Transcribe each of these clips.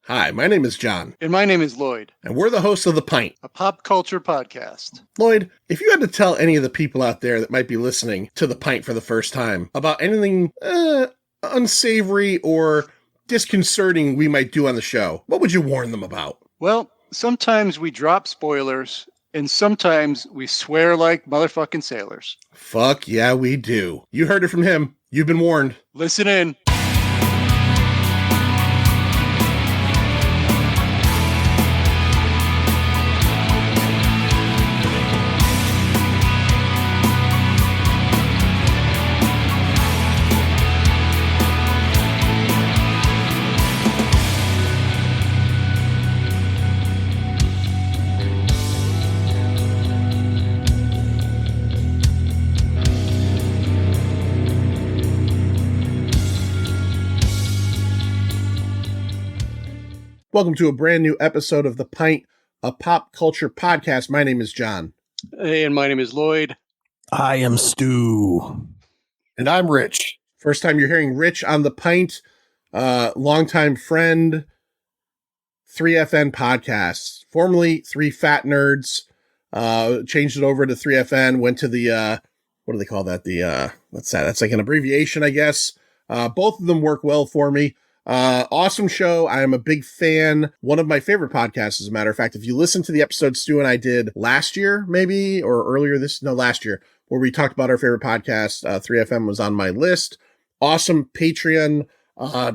Hi, my name is John. And my name is Lloyd. And we're the hosts of The Pint, a pop culture podcast. Lloyd, if you had to tell any of the people out there that might be listening to The Pint for the first time about anything unsavory or disconcerting we might do on the show, what would you warn them about? Well, sometimes we drop spoilers, and sometimes we swear like motherfucking sailors. Fuck yeah, we do. You heard it from him. You've been warned. Listen in. Welcome to a brand new episode of The Pint, a pop culture podcast. My name is John. Hey, and my name is Lloyd. I am Stu. And I'm Rich. First time you're hearing Rich on The Pint, longtime friend, 3FN Podcasts, formerly 3 Fat Nerds, changed it over to 3FN, went to the, what do they call that? What's that? That's like an abbreviation, I guess. Both of them work well for me. Awesome show. I am a big fan. One of my favorite podcasts, as a matter of fact. If you listen to the episode Stu and I did last year, maybe, or last year, where we talked about our favorite podcast, 3FM was on my list. Awesome Patreon.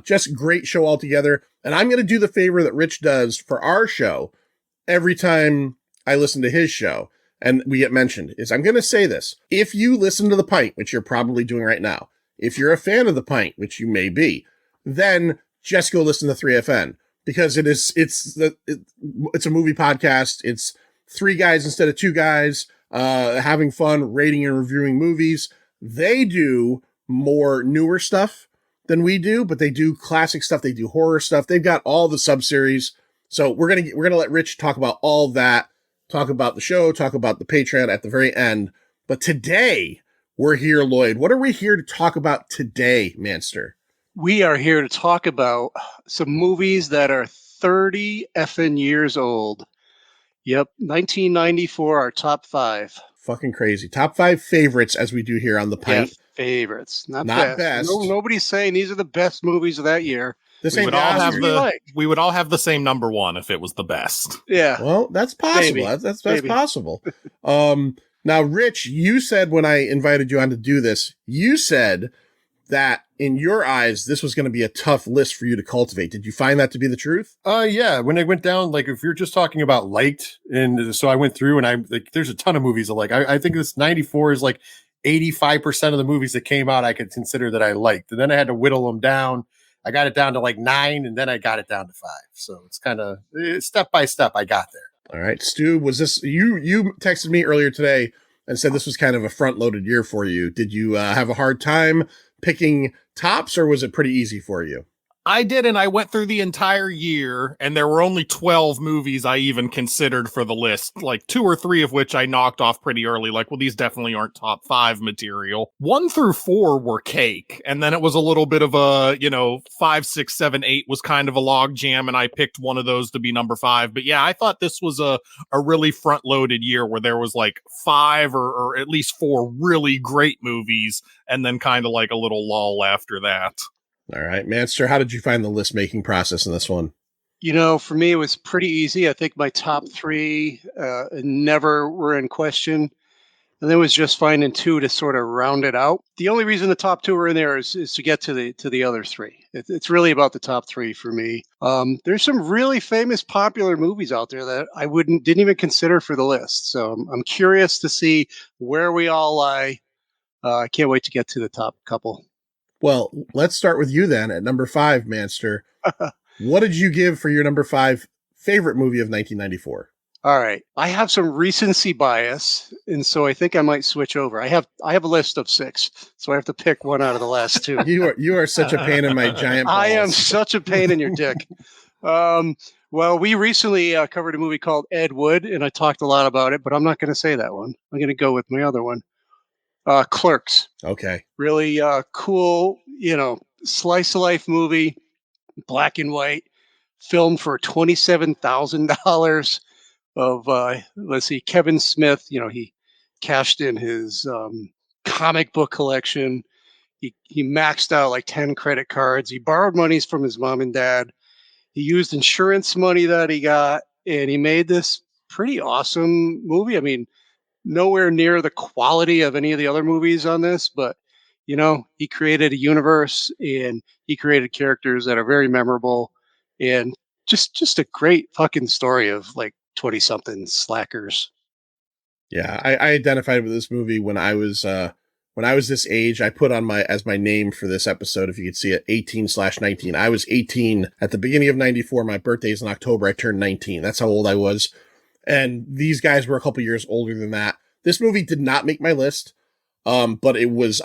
Just great show altogether. And I'm going to do the favor that Rich does for our show every time I listen to his show and we get mentioned, is I'm going to say this. If you listen to The Pint, which you're probably doing right now, if you're a fan of The Pint, which you may be, then just go listen to 3FN, because it's a movie podcast. It's 3 guys instead of 2 guys, having fun, rating and reviewing movies. They do more newer stuff than we do, but they do classic stuff. They do horror stuff. They've got all the sub-series. So we're going to let Rich talk about all that, talk about the show, talk about the Patreon at the very end. But today we're here, Lloyd. What are we here to talk about today, Manster? We are here to talk about some movies that are 30 effing years old. Yep, 1994, our top 5. Fucking crazy. Top 5 favorites, as we do here on The Pint. Yeah, favorites. Not best. No, nobody's saying these are the best movies of that year. We would all have the same number 1 if it was the best. Yeah. Well, that's possible. Maybe. That's possible. Now, Rich, you said when I invited you on to do this, you said that in your eyes, this was going to be a tough list for you to cultivate. Did you find that to be the truth? Yeah. When I went down, like, if you're just talking about liked, and so I went through and I'm like, there's a ton of movies I like. I think this 94 is like 85% of the movies that came out I could consider that I liked. And then I had to whittle them down. I got it down to like 9, and then I got it down to 5. So it's kind of step by step I got there. All right. Stu, was this, you texted me earlier today and said this was kind of a front-loaded year for you. Did you have a hard time picking tops, or was it pretty easy for you? I did, and I went through the entire year, and there were only 12 movies I even considered for the list, like 2 or 3 of which I knocked off pretty early. Like, well, these definitely aren't top 5 material. 1 through 4 were cake, and then it was a little bit of a, 5, 6, 7, 8 was kind of a log jam, and I picked one of those to be number 5. But yeah, I thought this was a really front-loaded year where there was like 5 or at least 4 really great movies, and then kind of like a little lull after that. All right, Manster, how did you find the list-making process in this one? For me, it was pretty easy. I think my top 3 never were in question. And then it was just finding 2 to sort of round it out. The only reason the top 2 are in there is to get to the other 3. It's really about the top 3 for me. There's some really famous, popular movies out there that I didn't even consider for the list. So I'm curious to see where we all lie. I can't wait to get to the top couple. Well, let's start with you then at number 5, Manster. What did you give for your number 5 favorite movie of 1994? All right. I have some recency bias, and so I think I might switch over. I have a list of 6, so I have to pick one out of the last 2. You are such a pain in my giant balls. I am such a pain in your dick. Well, we recently covered a movie called Ed Wood, and I talked a lot about it, but I'm not going to say that one. I'm going to go with my other one. Clerks. Okay. Really cool, slice of life movie, black and white, filmed for $27,000 of let's see, Kevin Smith. He cashed in his comic book collection. He maxed out like 10 credit cards. He borrowed monies from his mom and dad. He used insurance money that he got, and he made this pretty awesome movie. I mean, nowhere near the quality of any of the other movies on this, but he created a universe and he created characters that are very memorable, and just a great fucking story of like 20 something slackers. Yeah, I identified with this movie when I was this age. I put on as my name for this episode, if you could see it, 18/19. I was 18 at the beginning of 94. My birthday's in October. I turned 19. That's how old I was. And these guys were a couple years older than that. This movie did not make my list. But it was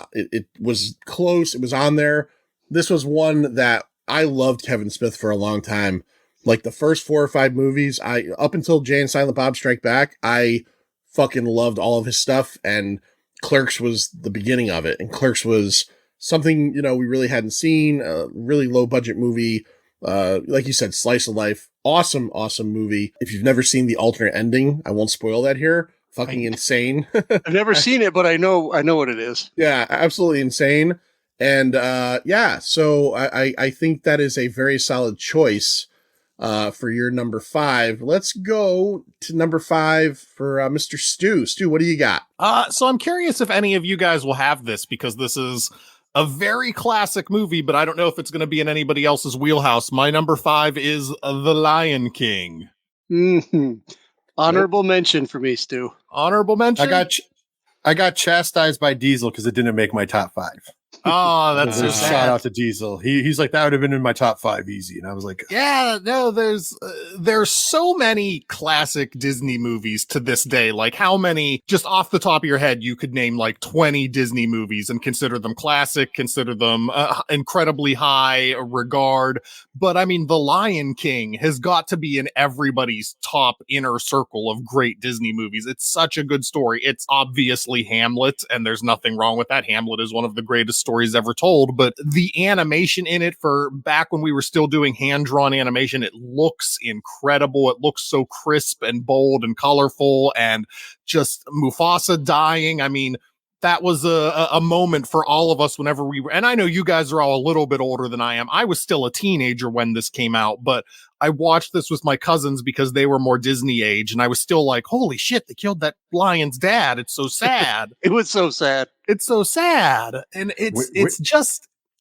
close. It was on there. This was one that I loved Kevin Smith for a long time. Like the first 4 or 5 movies, up until Jay and Silent Bob Strike Back, I fucking loved all of his stuff, and Clerks was the beginning of it. And Clerks was something, we really hadn't seen, a really low budget movie. Like you said, slice of life. Awesome, awesome movie. If you've never seen the alternate ending, I won't spoil that here. Fucking insane. I've never seen it, but I know what it is. Yeah, absolutely insane. And so I think that is a very solid choice for your number 5. Let's go to number 5 for Mr. Stu. Stu, what do you got? So I'm curious if any of you guys will have this, because this is a very classic movie, but I don't know if it's going to be in anybody else's wheelhouse. My number 5 is The Lion King. Mm-hmm. Honorable mention for me, Stu. Honorable mention? I got chastised by Diesel because it didn't make my top 5. Oh, that's so sad. Shout out to Diesel. He's like, that would have been in my top 5 easy. And I was like, yeah, no, there's so many classic Disney movies to this day. Like, how many, just off the top of your head, you could name like 20 Disney movies and consider them classic, consider them incredibly high regard. But I mean, The Lion King has got to be in everybody's top inner circle of great Disney movies. It's such a good story. It's obviously Hamlet, and there's nothing wrong with that. Hamlet is one of the greatest stories ever told, but the animation in it, for back when we were still doing hand-drawn animation, it looks incredible. It looks so crisp and bold and colorful, and just Mufasa dying. I mean, that was a moment for all of us whenever we were, and I know you guys are all a little bit older than I am. I was still a teenager when this came out, but I watched this with my cousins because they were more Disney age, and I was still like, holy shit, they killed that lion's dad. It's so sad. It was so sad. It's so sad. And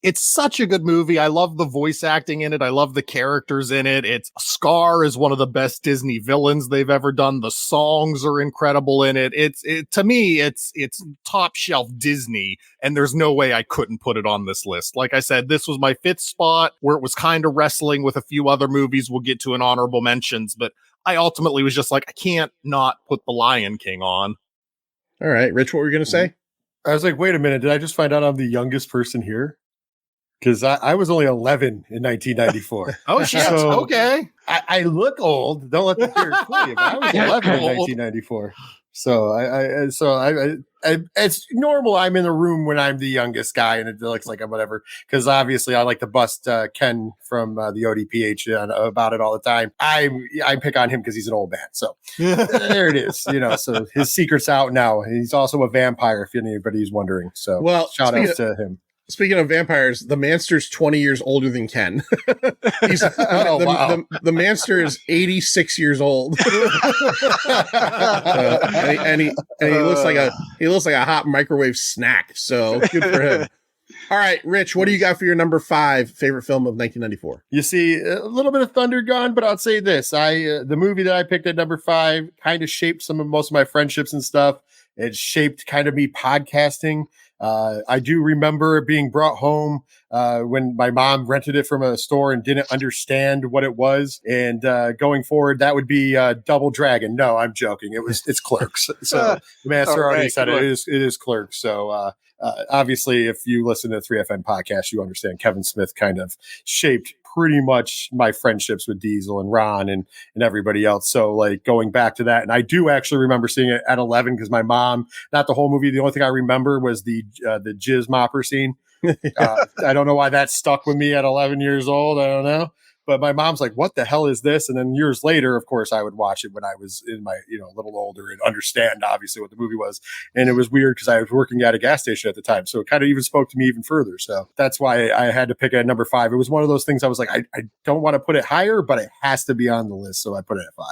it's such a good movie. I love the voice acting in it. I love the characters in it. Scar is one of the best Disney villains they've ever done. The songs are incredible in it. To me, it's top shelf Disney, and there's no way I couldn't put it on this list. Like I said, this was my 5th spot, where it was kind of wrestling with a few other movies we'll get to in honorable mentions, but I ultimately was just like, I can't not put The Lion King on. All right, Rich, what were you going to say? I was like, wait a minute, did I just find out I'm the youngest person here? Because I was only 11 in 1994. Oh, shit. So okay. I look old. Don't let the fear fool you. But I was 11 in 1994. So I it's normal. I'm in the room when I'm the youngest guy, and it looks like I'm whatever. Because obviously, I like to bust Ken from the ODPH about it all the time. I pick on him because he's an old man. So there it is. So his secret's out now. He's also a vampire, if anybody's wondering. So shout out to him. Speaking of vampires, the Manster's 20 years older than Ken. He's wow. the Manster is 86 years old. and he looks like a hot microwave snack. So good for him. All right, Rich, what do you got for your number 5 favorite film of 1994? You see, a little bit of Thunder gone, but I'll say this: the movie that I picked at number 5 kind of shaped most of my friendships and stuff. It shaped kind of me podcasting. I do remember being brought home when my mom rented it from a store and didn't understand what it was. And going forward, that would be Double Dragon. No, I'm joking. It's Clerks. So the master already said it is Clerks. So obviously, if you listen to the 3FN podcast, you understand Kevin Smith kind of shaped pretty much my friendships with Diesel and Ron and everybody else. So like going back to that, and I do actually remember seeing it at 11 because my mom, not the whole movie, the only thing I remember was the jizz mopper scene. I don't know why that stuck with me at 11 years old. I don't know. But my mom's like, what the hell is this? And then years later, of course, I would watch it when I was in my, a little older and understand obviously what the movie was. And it was weird because I was working at a gas station at the time. So it kind of even spoke to me even further. So that's why I had to pick it at number 5. It was one of those things I was like, I don't want to put it higher, but it has to be on the list. So I put it at 5.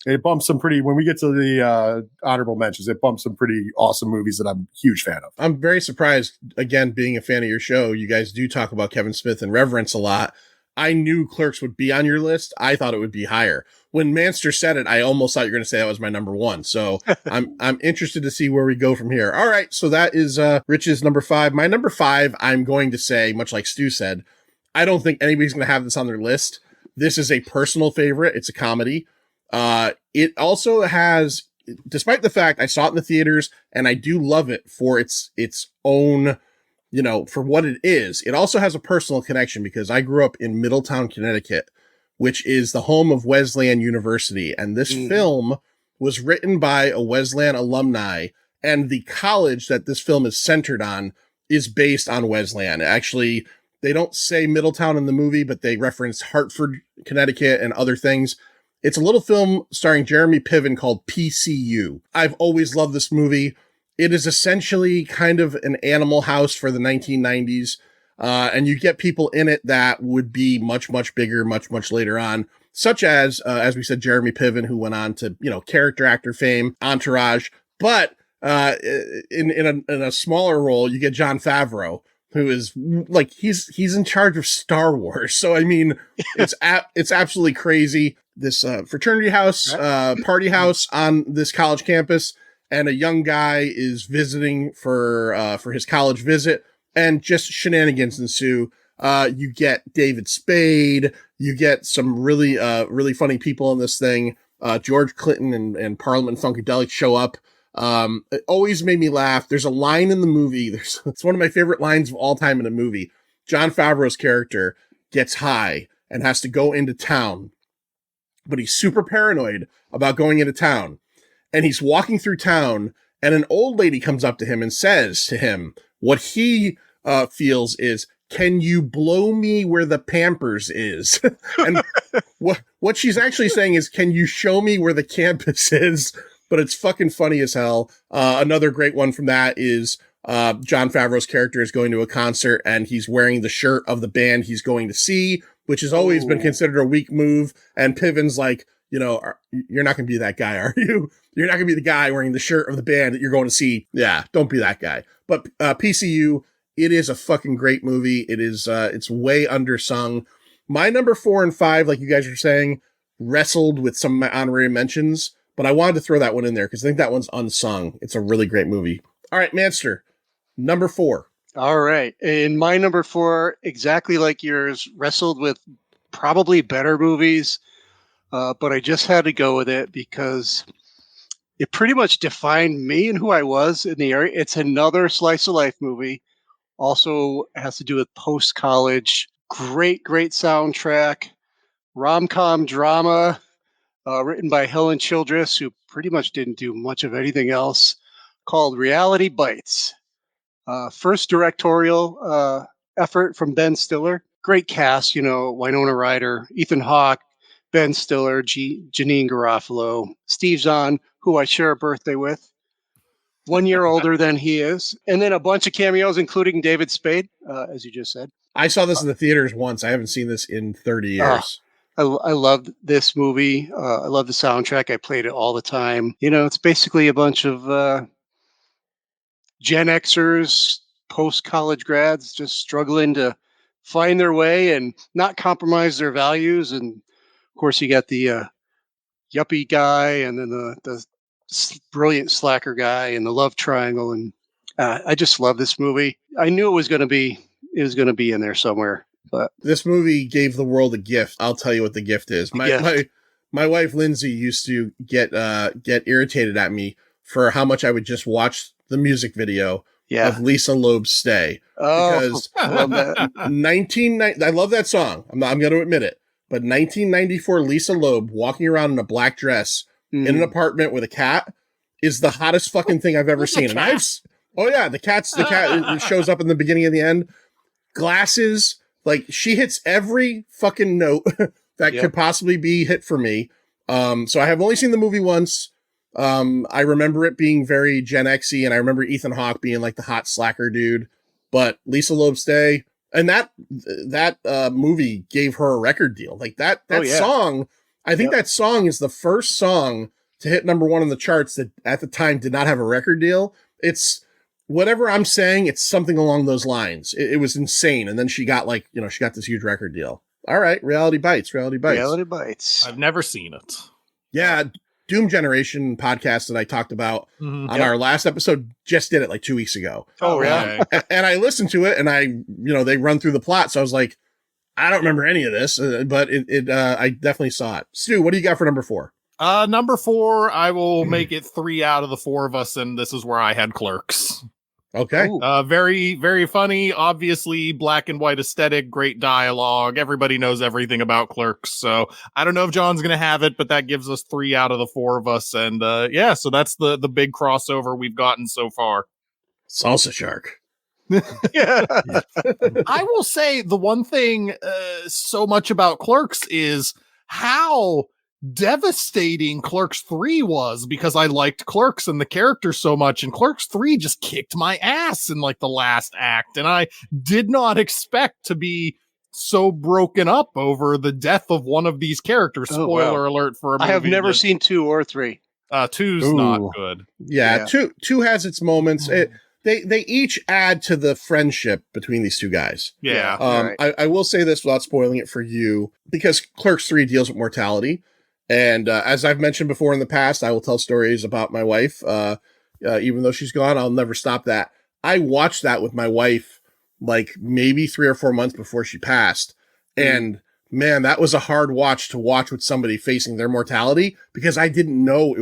It bumps some pretty, when we get to the honorable mentions, it bumps some pretty awesome movies that I'm a huge fan of. I'm very surprised, again, being a fan of your show, you guys do talk about Kevin Smith and Reverence a lot. I knew Clerks would be on your list. I thought it would be higher. When Manster said it, I almost thought you were going to say that was my number 1. So I'm interested to see where we go from here. All right. So that is Rich's number 5. My number 5, I'm going to say, much like Stu said, I don't think anybody's going to have this on their list. This is a personal favorite. It's a comedy. It also has, despite the fact I saw it in the theaters and I do love it for its own, for what it is, it also has a personal connection because I grew up in Middletown, Connecticut, which is the home of Wesleyan University. And this film was written by a Wesleyan alumni, and the college that this film is centered on is based on Wesleyan. Actually, they don't say Middletown in the movie, but they reference Hartford, Connecticut and other things. It's a little film starring Jeremy Piven called PCU. I've always loved this movie. It is essentially kind of an Animal House for the 1990s. And you get people in it that would be much, much bigger, much, much later on, such as we said, Jeremy Piven, who went on to, character actor fame, Entourage. But in a smaller role, you get Jon Favreau, who is like, he's in charge of Star Wars. So, I mean, it's absolutely crazy. This fraternity house, party house on this college campus, and a young guy is visiting for his college visit, and just shenanigans ensue. You get David Spade, you get some really funny people in this thing. George Clinton and Parliament Funkadelic show up. It always made me laugh. There's a line in the movie. It's one of my favorite lines of all time in a movie. Jon Favreau's character gets high and has to go into town, but he's super paranoid about going into town. And he's walking through town, and an old lady comes up to him and says to him, what he feels is, can you blow me where the Pampers is? And what she's actually saying is, can you show me where the campus is? But it's fucking funny as hell. Another great one from that is Jon Favreau's character is going to a concert, and he's wearing the shirt of the band he's going to see, which has always been considered a weak move. And Piven's like, you're not going to be that guy, are you? You're not going to be the guy wearing the shirt of the band that you're going to see. Yeah, don't be that guy. But PCU, it is a fucking great movie. It is, it's way undersung. My number 4 and 5, like you guys are saying, wrestled with some of my honorary mentions, but I wanted to throw that one in there because I think that one's unsung. It's a really great movie. All right, Manster, number 4. All right. In my number 4, exactly like yours, wrestled with probably better movies, but I just had to go with it because it pretty much defined me and who I was in the area. It's another slice of life movie. Also has to do with post-college. Great soundtrack. Rom-com drama written by Helen Childress, who pretty much didn't do much of anything else, called Reality Bites. First directorial effort from Ben Stiller. Great cast, Winona Ryder, Ethan Hawke, Ben Stiller, Janine Garofalo, Steve Zahn, who I share a birthday with, 1 year older than he is, and then a bunch of cameos, including David Spade, as you just said. I saw this in the theaters once. I haven't seen this in 30 years. I loved this movie. I love the soundtrack. I played it all the time. It's basically a bunch of Gen Xers, post-college grads, just struggling to find their way and not compromise their values. And of course, you got the yuppie guy, and then the brilliant slacker guy, and the love triangle. And I just love this movie. I knew it was going to be in there somewhere. But this movie gave the world a gift. I'll tell you what the gift is. My wife Lindsay used to get irritated at me for how much I would just watch the music video of Lisa Loeb's Stay. Because I love that song. I'm going to admit it. But 1994 Lisa Loeb walking around in a black dress in an apartment with a cat is the hottest fucking thing I've ever seen. And the cat shows up in the beginning and the end. Glasses, Like she hits every fucking note that Yep. could possibly be hit for me. So I have only seen the movie once. I remember it being very Gen X-y, and I remember Ethan Hawke being like the hot slacker dude. But Lisa Loeb's Day, and that movie gave her a record deal. Like that Oh, yeah. song, I think Yep. that song is the first song to hit number one on the charts that at the time did not have a record deal. It's whatever I'm saying, it's something along those lines. It was insane. And then she got like, she got this huge record deal. All right, Reality Bites. Reality Bites. I've never seen it. Yeah, Doom Generation podcast that I talked about Mhm. on our last episode just did it like 2 weeks ago. Oh, really? Okay. And I listened to it, and they run through the plot. So I was like, I don't remember any of this, but I definitely saw it. Stu, what do you got for number 4? Number 4, I will make it 3 out of the 4 of us, and this is where I had Clerks. Okay. Ooh. Very, very funny. Obviously, black and white aesthetic, great dialogue. Everybody knows everything about Clerks. So I don't know if John's going to have it, but that gives us 3 out of the 4 of us. And yeah, so that's the big crossover we've gotten so far. Salsa Shark. Yeah. I will say the one thing so much about Clerks is how devastating Clerks 3 was, because I liked Clerks and the character so much, and Clerks 3 just kicked my ass in like the last act, and I did not expect to be so broken up over the death of one of these characters. Oh, Spoiler alert for a movie I have never that- seen 2 or 3. 2's Ooh. not good. Yeah, Yeah. two has its moments. They each add to the friendship between these two guys. Yeah. Right. I will say this without spoiling it for you, because Clerks 3 deals with mortality. And as I've mentioned before in the past, I will tell stories about my wife. Even though she's gone, I'll never stop that. I watched that with my wife like maybe 3 or 4 months before she passed. And man, that was a hard watch to watch with somebody facing their mortality, because I didn't know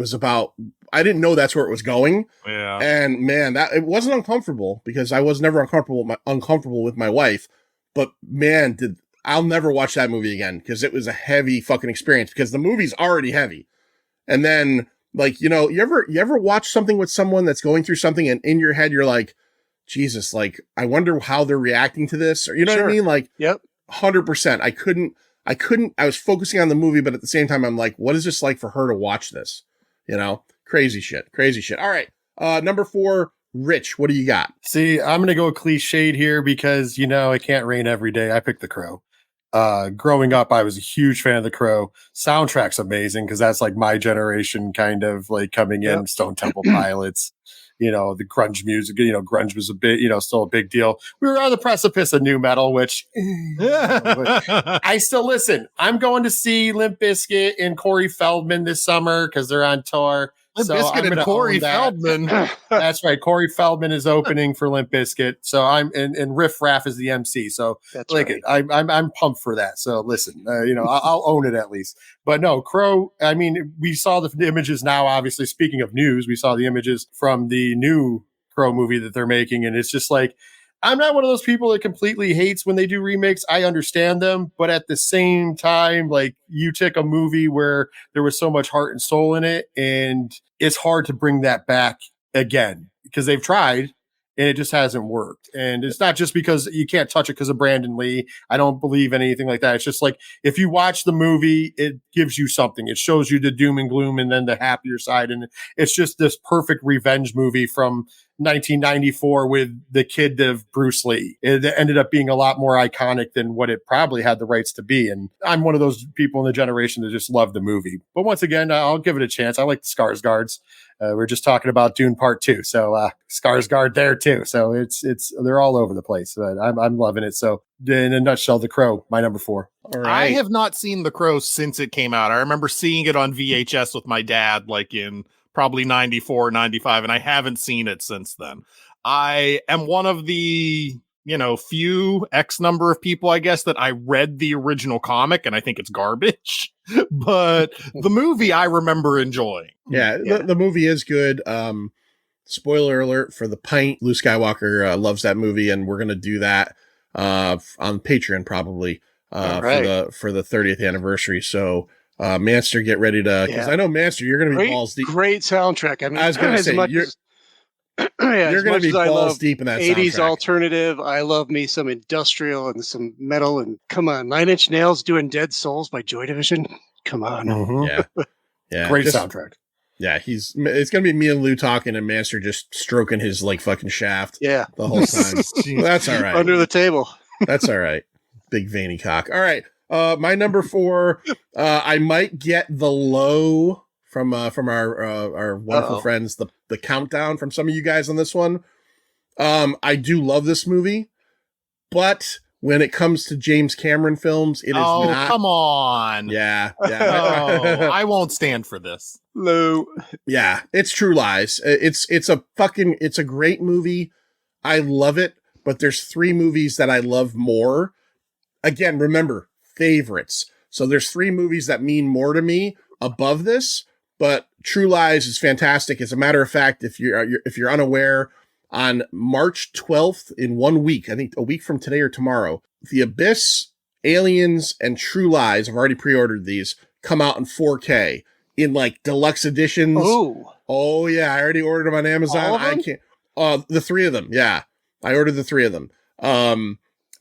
I didn't know that's where it was going. Yeah. And man, it wasn't uncomfortable, because I was never uncomfortable with my wife. But man, I'll never watch that movie again, because it was a heavy fucking experience, because the movie's already heavy. And then like, you ever watch something with someone that's going through something, and in your head, you're like, Jesus, like, I wonder how they're reacting to this, or, you know what I Sure. mean? Like, Yep. 100%. I was focusing on the movie, but at the same time, I'm like, what is this like for her to watch this? Crazy shit. All right. Number 4, Rich, what do you got? See, I'm going to go cliched here because, it can't rain every day. I picked The Crow. Growing up, I was a huge fan of The Crow. Soundtrack's amazing because that's like my generation kind of like coming in. Yep. Stone Temple Pilots, the grunge music, grunge was a bit, still a big deal. We were on the precipice of new metal, which I still listen. I'm going to see Limp Bizkit and Corey Feldman this summer because they're on tour. So I'm Biscuit and gonna Corey own that. Feldman. That's right. Corey Feldman is opening for Limp Bizkit. So and Riff Raff is the MC. So That's like right. I'm pumped for that. So listen, I'll own it at least. But no, Crow. I mean, we saw the images now. Obviously, speaking of news, we saw the images from the new Crow movie that they're making, and it's just like, I'm not one of those people that completely hates when they do remakes. I understand them, but at the same time, like, you take a movie where there was so much heart and soul in it, and it's hard to bring that back again because they've tried and it just hasn't worked. And it's not just because you can't touch it because of Brandon Lee. I don't believe anything like that. It's just like, if you watch the movie, it gives you something. It shows you the doom and gloom and then the happier side. And it's just this perfect revenge movie from 1994 with the kid of Bruce Lee. It ended up being a lot more iconic than what it probably had the rights to be. And I'm one of those people in the generation that just love the movie. But once again, I'll give it a chance. I like the Skarsgårds. We're just talking about Dune Part 2. So Skarsgård there too. So it's they're all over the place. But I'm loving it. So in a nutshell, The Crow, my number 4. All I right. have not seen The Crow since it came out. I remember seeing it on VHS with my dad, like in probably 94, 95, and I haven't seen it since then. I am one of the, few X number of people, I guess, that I read the original comic, and I think it's garbage. But the movie I remember enjoying. Yeah, the movie is good. Spoiler alert for The Pint. Luke Skywalker loves that movie, and we're going to do that on Patreon probably All right. for the 30th anniversary. So Manster, get ready to, because Yeah. I know Manster, you're going to be balls deep. Great soundtrack. I mean, I was gonna as say, much you're- Yeah, You're as going much to be as I balls love deep in that 80s soundtrack. alternative, I love me some industrial and some metal. And come on, Nine Inch Nails doing Dead Souls by Joy Division. Come on. Mhm. Yeah. Yeah. Great just- soundtrack. Yeah, it's gonna be me and Lou talking and Master just stroking his like fucking shaft Yeah. the whole time. Well, that's all right. Under the table. That's all right. Big veiny cock. All right. My number 4, I might get the low from our wonderful Uh-oh. friends, the countdown from some of you guys on this one. I do love this movie, but when it comes to James Cameron films, it is not. Come on. Yeah, No, yeah. I won't stand for this. Lou. Yeah, it's True Lies. It's a great movie. I love it, but there's 3 movies that I love more. Again, remember, favorites. So there's 3 movies that mean more to me above this, but True Lies is fantastic. As a matter of fact, if you're unaware, on March 12th, in 1 week, I think a week from today or tomorrow, The Abyss, Aliens, and True Lies, I've already pre-ordered these, come out in 4K in like deluxe editions. Oh yeah, I already ordered them on Amazon. All of them? I can't. The 3 of them. Yeah, I ordered the 3 of them.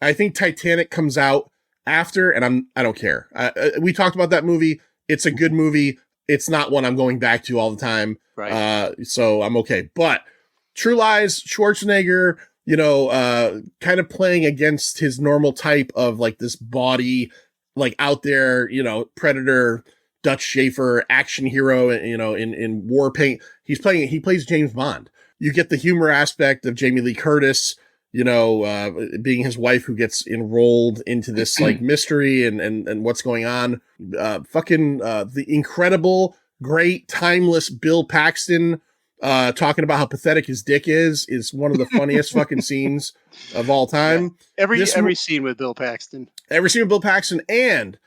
I think Titanic comes out after, and I don't care. We talked about that movie. It's a good movie. It's not one I'm going back to all the time. Right. So I'm okay. But True Lies, Schwarzenegger, kind of playing against his normal type of like this body, like out there, Predator, Dutch Schaefer, action hero, in war paint. He plays James Bond. You get the humor aspect of Jamie Lee Curtis, being his wife who gets enrolled into this like mystery and what's going on. The incredible, great, timeless Bill Paxton, talking about how pathetic his dick is one of the funniest fucking scenes of all time. Yeah. Every scene with Bill Paxton. Every scene with Bill Paxton, and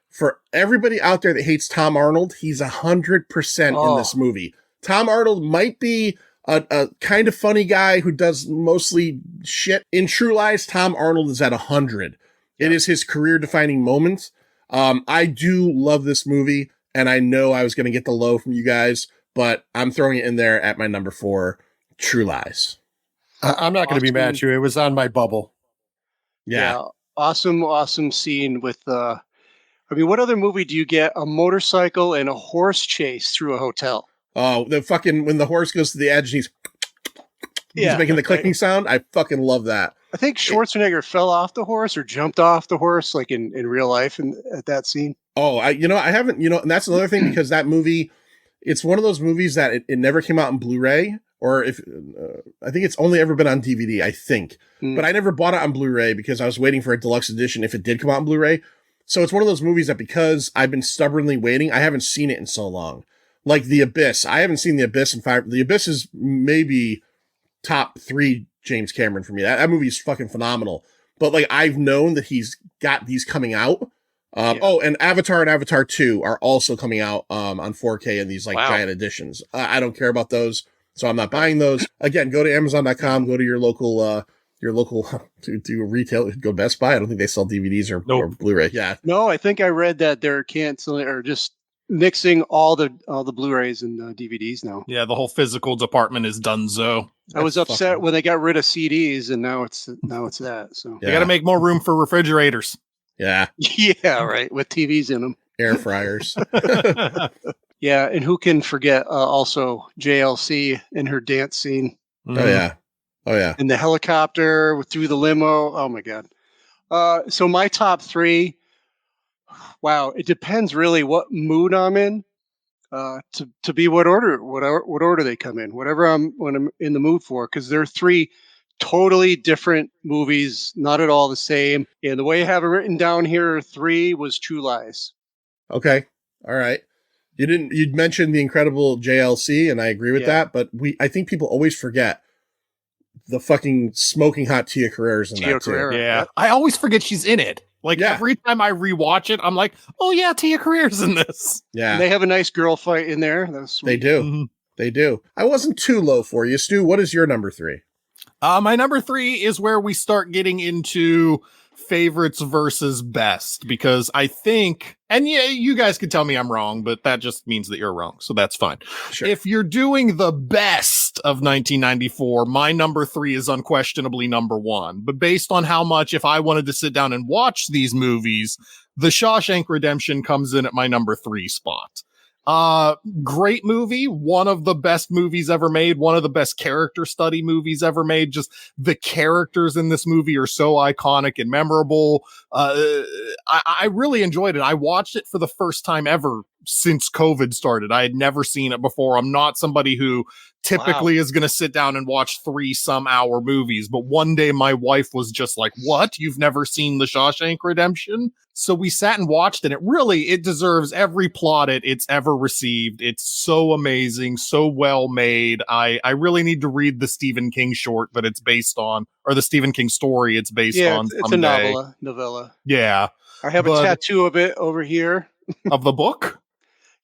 for everybody out there that hates Tom Arnold, he's 100% in this movie. Tom Arnold might be a kind of funny guy who does mostly shit. In True Lies, Tom Arnold is at 100. It is his career-defining moment. I do love this movie, and I know I was going to get the low from you guys, but I'm throwing it in there at my number 4, True Lies. I'm not going to be mad at you. It was on my bubble. Yeah. Awesome scene with what other movie do you get a motorcycle and a horse chase through a hotel? Oh, when the horse goes to the edge and he's making the clicking sound. I fucking love that. I think Schwarzenegger fell off the horse or jumped off the horse, like in real life, at that scene. Oh, I haven't, and that's another thing, because that movie, it's one of those movies that it never came out in Blu-ray, or if I think it's only ever been on DVD, I think, but I never bought it on Blu-ray because I was waiting for a deluxe edition if it did come out on Blu-ray. So it's one of those movies that, because I've been stubbornly waiting, I haven't seen it in so long. Like The Abyss, I haven't seen The Abyss in 5. The Abyss is maybe top 3 James Cameron for me. That movie is fucking phenomenal. But like, I've known that he's got these coming out. Oh, and Avatar 2 are also coming out on 4K in these like giant editions. I don't care about those, so I'm not buying those. Again, go to Amazon.com, go to your local to retail, go Best Buy. I don't think they sell DVDs or Blu-ray. Yeah. No, I think I read that they're canceling or just nixing all the Blu-rays and DVDs now. Yeah, the whole physical department is donezo. I was upset when they got rid of CDs, and now it's that. So You got to make more room for refrigerators. Yeah. Yeah, right. With TVs in them, air fryers. Yeah, and who can forget also JLC in her dance scene? Oh yeah. In the helicopter through the limo. Oh my god. So my top 3. Wow, it depends really what mood I'm in. To be what order they come in, whatever when I'm in the mood for, because they're 3 totally different movies, not at all the same. And the way I have it written down here, 3 was True Lies. Okay. All right. You'd mentioned the incredible JLC, and I agree with that, but I think people always forget the fucking smoking hot Tia Carrere's in that too. Yeah. I always forget she's in it. Like every time I rewatch it, I'm like, oh yeah, Tia Carrere's in this. Yeah. And they have a nice girl fight in there. That's sweet. They do. Mm-hmm. They do. I wasn't too low for you. Stu, what is your number 3? My number 3 is where we start getting into favorites versus best, because I think, and yeah, you guys could tell me I'm wrong, but that just means that you're wrong. So that's fine. Sure. If you're doing the best of 1994, my number 3 is unquestionably number 1. But based on how much, if I wanted to sit down and watch these movies, The Shawshank Redemption comes in at my number 3 spot. Great movie, one of the best movies ever made, one of the best character study movies ever made. Just the characters in this movie are so iconic and memorable. I really enjoyed it. I watched it for the first time ever since COVID started. I had never seen it before. I'm not somebody who typically is going to sit down and watch 3-some-hour movies, but one day my wife was just like, "What? You've never seen The Shawshank Redemption?" So we sat and watched it. It deserves every plaudit it's ever received. It's so amazing, so well made. I really need to read the Stephen King short that it's based on, or the Stephen King story it's based on. It's a novella. Yeah. I have a tattoo of it over here. Of the book?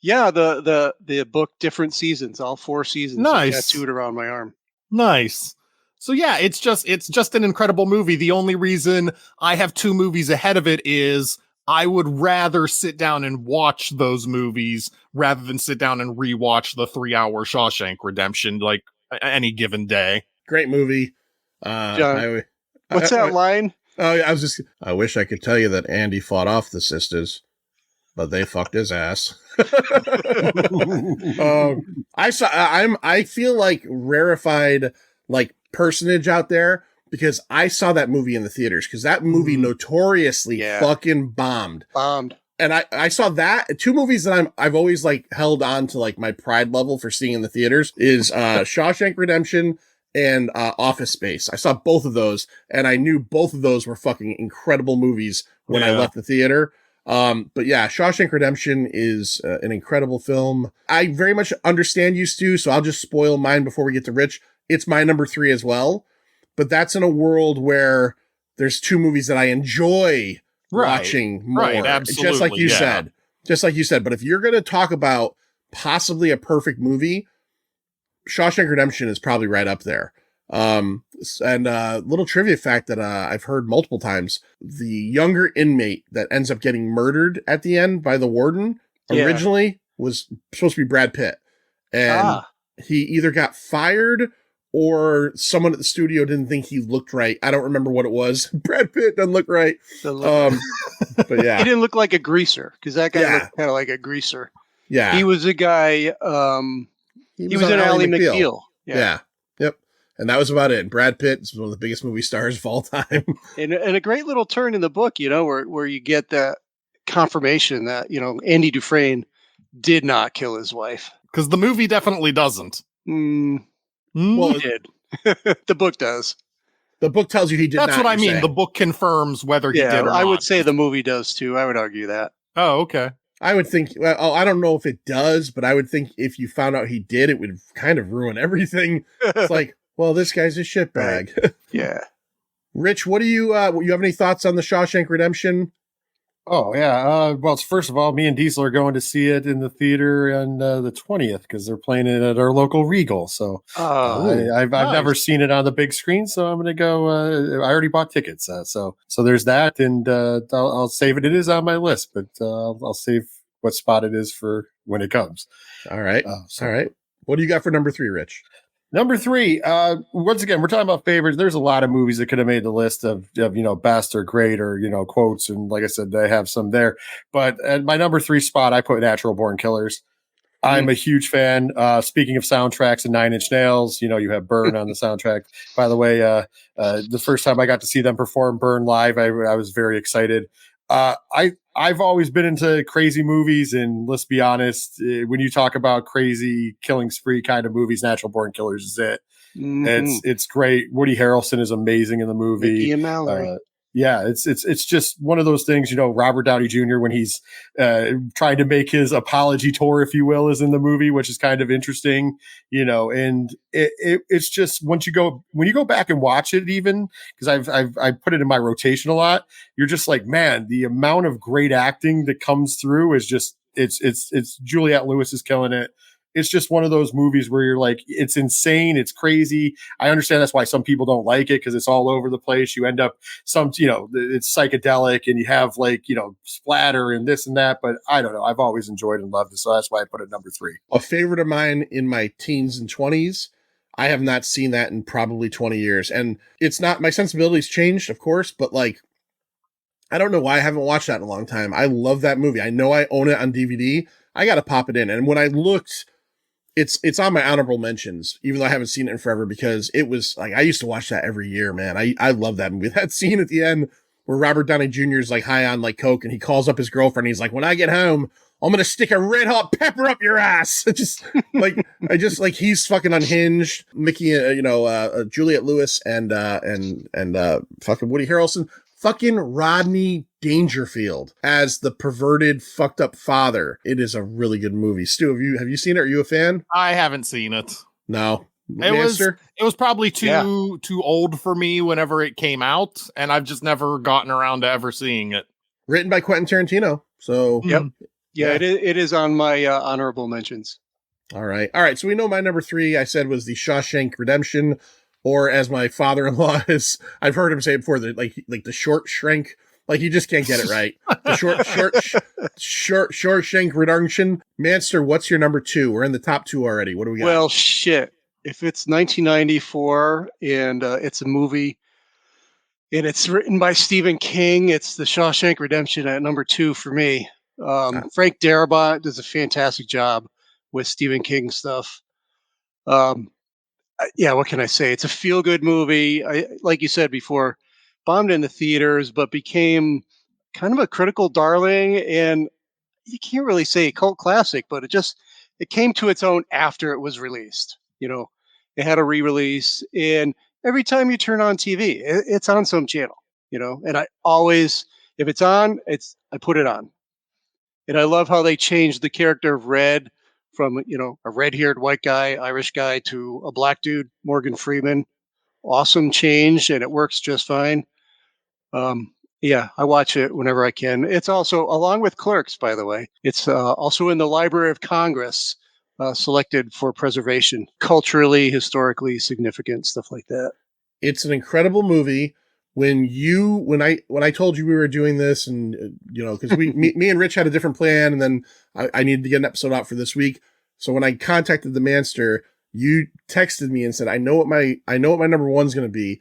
Yeah, the book, Different Seasons, all 4 seasons. Nice. Tattooed around my arm. Nice. So yeah, it's just an incredible movie. The only reason I have 2 movies ahead of it is I would rather sit down and watch those movies rather than sit down and rewatch the 3-hour Shawshank Redemption like any given day. Great movie. John, what's that line? I wish I could tell you that Andy fought off the sisters, but they fucked his ass. I feel like rarefied like personage out there because I saw that movie in the theaters because that movie notoriously fucking bombed. And I saw that 2 movies that I've always like held on to like my pride level for seeing in the theaters is Shawshank Redemption and Office Space. I saw both of those and I knew both of those were fucking incredible movies when I left the theater. But yeah, Shawshank Redemption is an incredible film. I very much understand you, Stu, so I'll just spoil mine before we get to Rich. It's my number 3 as well, but that's in a world where there's 2 movies that I enjoy watching more. Right, absolutely. Just like you said. But if you're going to talk about possibly a perfect movie, Shawshank Redemption is probably right up there. And little trivia fact that I've heard multiple times, the younger inmate that ends up getting murdered at the end by the warden originally was supposed to be Brad Pitt. And he either got fired or someone at the studio didn't think he looked right. I don't remember what it was. Brad Pitt doesn't look right. But yeah. He didn't look like a greaser because that guy looked kind of like a greaser. Yeah. He was a guy, he was an Ally McBeal. Yeah. Yep. And that was about it. And Brad Pitt is one of the biggest movie stars of all time. and a great little turn in the book, where you get that confirmation that, Andy Dufresne did not kill his wife. Because the movie definitely doesn't. Well, it did. The book does. The book tells you he did not. That's what I mean. Saying. The book confirms whether he did or not. I would say the movie does too. I would argue that. Oh, okay. I would think, I don't know if it does, but I would think if you found out he did, it would kind of ruin everything. It's like, well, this guy's a shitbag. Right. Yeah. Rich, what do you have any thoughts on the Shawshank Redemption? Oh, yeah. Well, first of all, me and Diesel are going to see it in the theater on the 20th because they're playing it at our local Regal. So I've never seen it on the big screen, so I'm going to go. I already bought tickets. So there's that, and I'll save it. It is on my list, but I'll save what spot it is for when it comes. All right. All right. What do you got for number 3, Rich? Number 3, once again, we're talking about favorites. There's a lot of movies that could have made the list of best or great or, quotes. And like I said, I have some there. But at my number 3 spot, I put Natural Born Killers. I'm a huge fan. Speaking of soundtracks and Nine Inch Nails, you have Burn on the soundtrack. By the way, the first time I got to see them perform Burn live, I was very excited. I've always been into crazy movies, and let's be honest, when you talk about crazy killing spree kind of movies, Natural Born Killers is it. Mm-hmm. It's great. Woody Harrelson is amazing in the movie. Mickey and Mallory. It's just one of those things, Robert Downey Jr. when he's trying to make his apology tour, if you will, is in the movie, which is kind of interesting, and it's just when you go back and watch it, even because I've put it in my rotation a lot, you're just like, man, the amount of great acting that comes through is just it's Juliette Lewis is killing it. it's just one of those movies where you're like, it's insane, it's crazy. I understand that's why some people don't like it, because it's all over the place. You end up it's psychedelic, and you have splatter and this and that. But I don't know. I've always enjoyed and loved it, so that's why I put it number 3. A favorite of mine in my teens and 20s. I have not seen that in probably 20 years. And it's not, my sensibilities changed, of course, but like, I don't know why I haven't watched that in a long time. I love that movie. I know I own it on DVD. I got to pop it in. And when I looked, it's on my honorable mentions, even though I haven't seen it in forever, because it was like, I used to watch that every year, man. I love that movie. That scene at the end where Robert Downey Jr. is like high on like coke, and he calls up his girlfriend. He's like, when I get home, I'm going to stick a red hot pepper up your ass. It just like, he's fucking unhinged. Mickey, Juliette Lewis and fucking Woody Harrelson, fucking Rodney Dangerfield as the perverted, fucked up father. It is a really good movie. Stu, have you seen it? Are you a fan? I haven't seen it. No. It was probably too old for me whenever it came out, and I've just never gotten around to ever seeing it. Written by Quentin Tarantino. So yep. Yeah, it is on my honorable mentions. All right. So we know my number 3, I said, was the Shawshank Redemption, or as my father-in-law is, I've heard him say it before, the short shrink. Like, you just can't get it right. The short shank redemption. Manster, what's your number 2? We're in the top 2 already. What do we got? Well, shit. If it's 1994 and it's a movie and it's written by Stephen King, it's The Shawshank Redemption at number 2 for me. Frank Darabont does a fantastic job with Stephen King stuff. What can I say? It's a feel-good movie. Like you said before, bombed in the theaters, but became kind of a critical darling, and you can't really say a cult classic, but it came to its own after it was released. It had a re-release, and every time you turn on TV, it's on some channel, and I always, if it's on, I put it on. And I love how they changed the character of Red from, a red-haired white guy, Irish guy, to a black dude, Morgan Freeman. Awesome change, and it works just fine. I watch it whenever I can. It's also, along with Clerks, by the way, it's also in the Library of Congress, selected for preservation, culturally, historically significant, stuff like that. It's an incredible movie. When I told you we were doing this, and because me and Rich had a different plan, and then I needed to get an episode out for this week. So when I contacted the Manster, you texted me and said, I know what my number 1's going to be.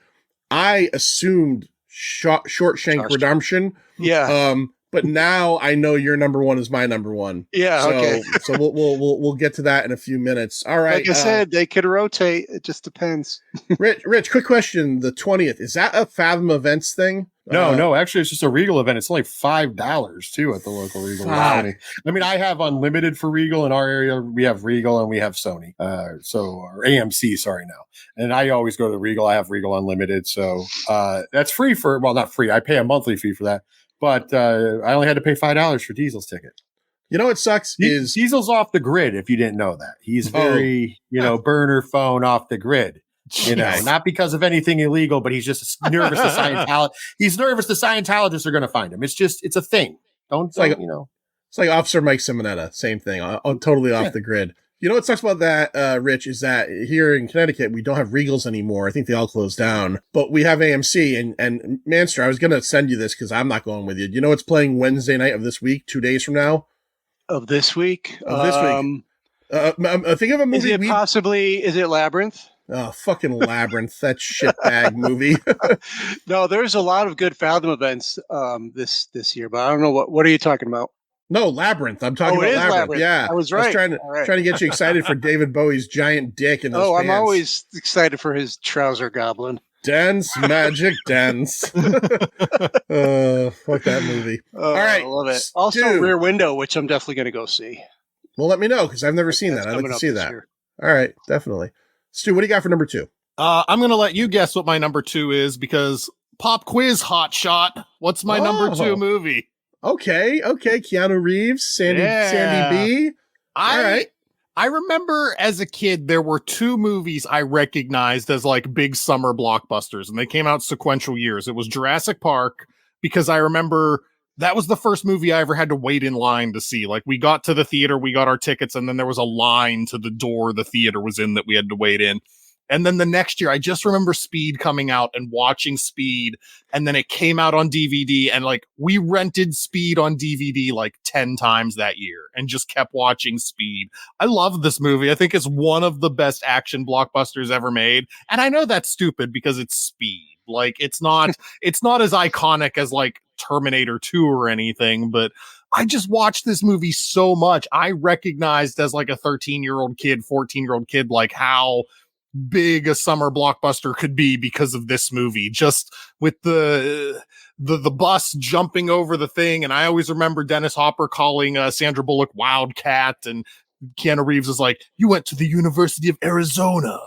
I assumed Shawshank Redemption. Yeah. But now I know your number 1 is my number 1. Yeah. So, okay. So we'll get to that in a few minutes. All right. Like I said, they could rotate. It just depends. Rich, quick question. The 20th, is that a Fathom Events thing? No, actually, it's just a Regal event. It's only $5 too at the local Regal. I mean, I have unlimited for Regal in our area. We have Regal and we have Sony. Or AMC, sorry now. And I always go to Regal. I have Regal Unlimited, so that's free not free. I pay a monthly fee for that. But I only had to pay $5 for Diesel's ticket. You know what sucks is Diesel's off the grid. If you didn't know that, he's very burner phone off the grid. Not because of anything illegal, but he's just nervous. He's nervous. The Scientologists are going to find him. It's a thing. It's like Officer Mike Simonetta. Same thing. Totally off the grid. You know what sucks about that, Rich, is that here in Connecticut, we don't have Regals anymore. I think they all closed down. But we have AMC. And Manster, I was going to send you this because I'm not going with you. You know what's playing Wednesday night of this week, 2 days from now? Of this week? I think of a movie. Is it Labyrinth? Oh, fucking Labyrinth. That shitbag movie. No, there's a lot of good Fathom events this year, but I don't know what are you talking about? No, Labyrinth. I'm talking about Labyrinth. Yeah, I was right. I was trying to get you excited for David Bowie's giant dick in those pants. I'm always excited for his trouser goblin. Dance, magic, dance. Fuck that movie. All right, I love it. Also, Rear Window, which I'm definitely going to go see. Well, let me know because I've never seen that. I'd like to see that. Year. All right, definitely. Stu, what do you got for number 2? I'm going to let you guess what my number 2 is because pop quiz hot shot. What's my number 2 movie? Okay. Keanu Reeves, Sandy B. All right. I remember as a kid, there were 2 movies I recognized as like big summer blockbusters, and they came out sequential years. It was Jurassic Park, because I remember that was the first movie I ever had to wait in line to see. Like, we got to the theater, we got our tickets, and then there was a line to the door the theater was in that we had to wait in. And then the next year, I just remember Speed coming out and watching Speed. And then it came out on DVD, and like we rented Speed on DVD like 10 times that year and just kept watching Speed. I love this movie. I think it's one of the best action blockbusters ever made. And I know that's stupid because it's Speed. Like, it's not as iconic as like Terminator 2 or anything, but I just watched this movie so much. I recognized as like a 13-year-old kid, 14-year-old kid, like how big a summer blockbuster could be because of this movie, just with the bus jumping over the thing. And I always remember Dennis Hopper calling Sandra Bullock Wildcat, and Keanu Reeves is like, "You went to the University of Arizona."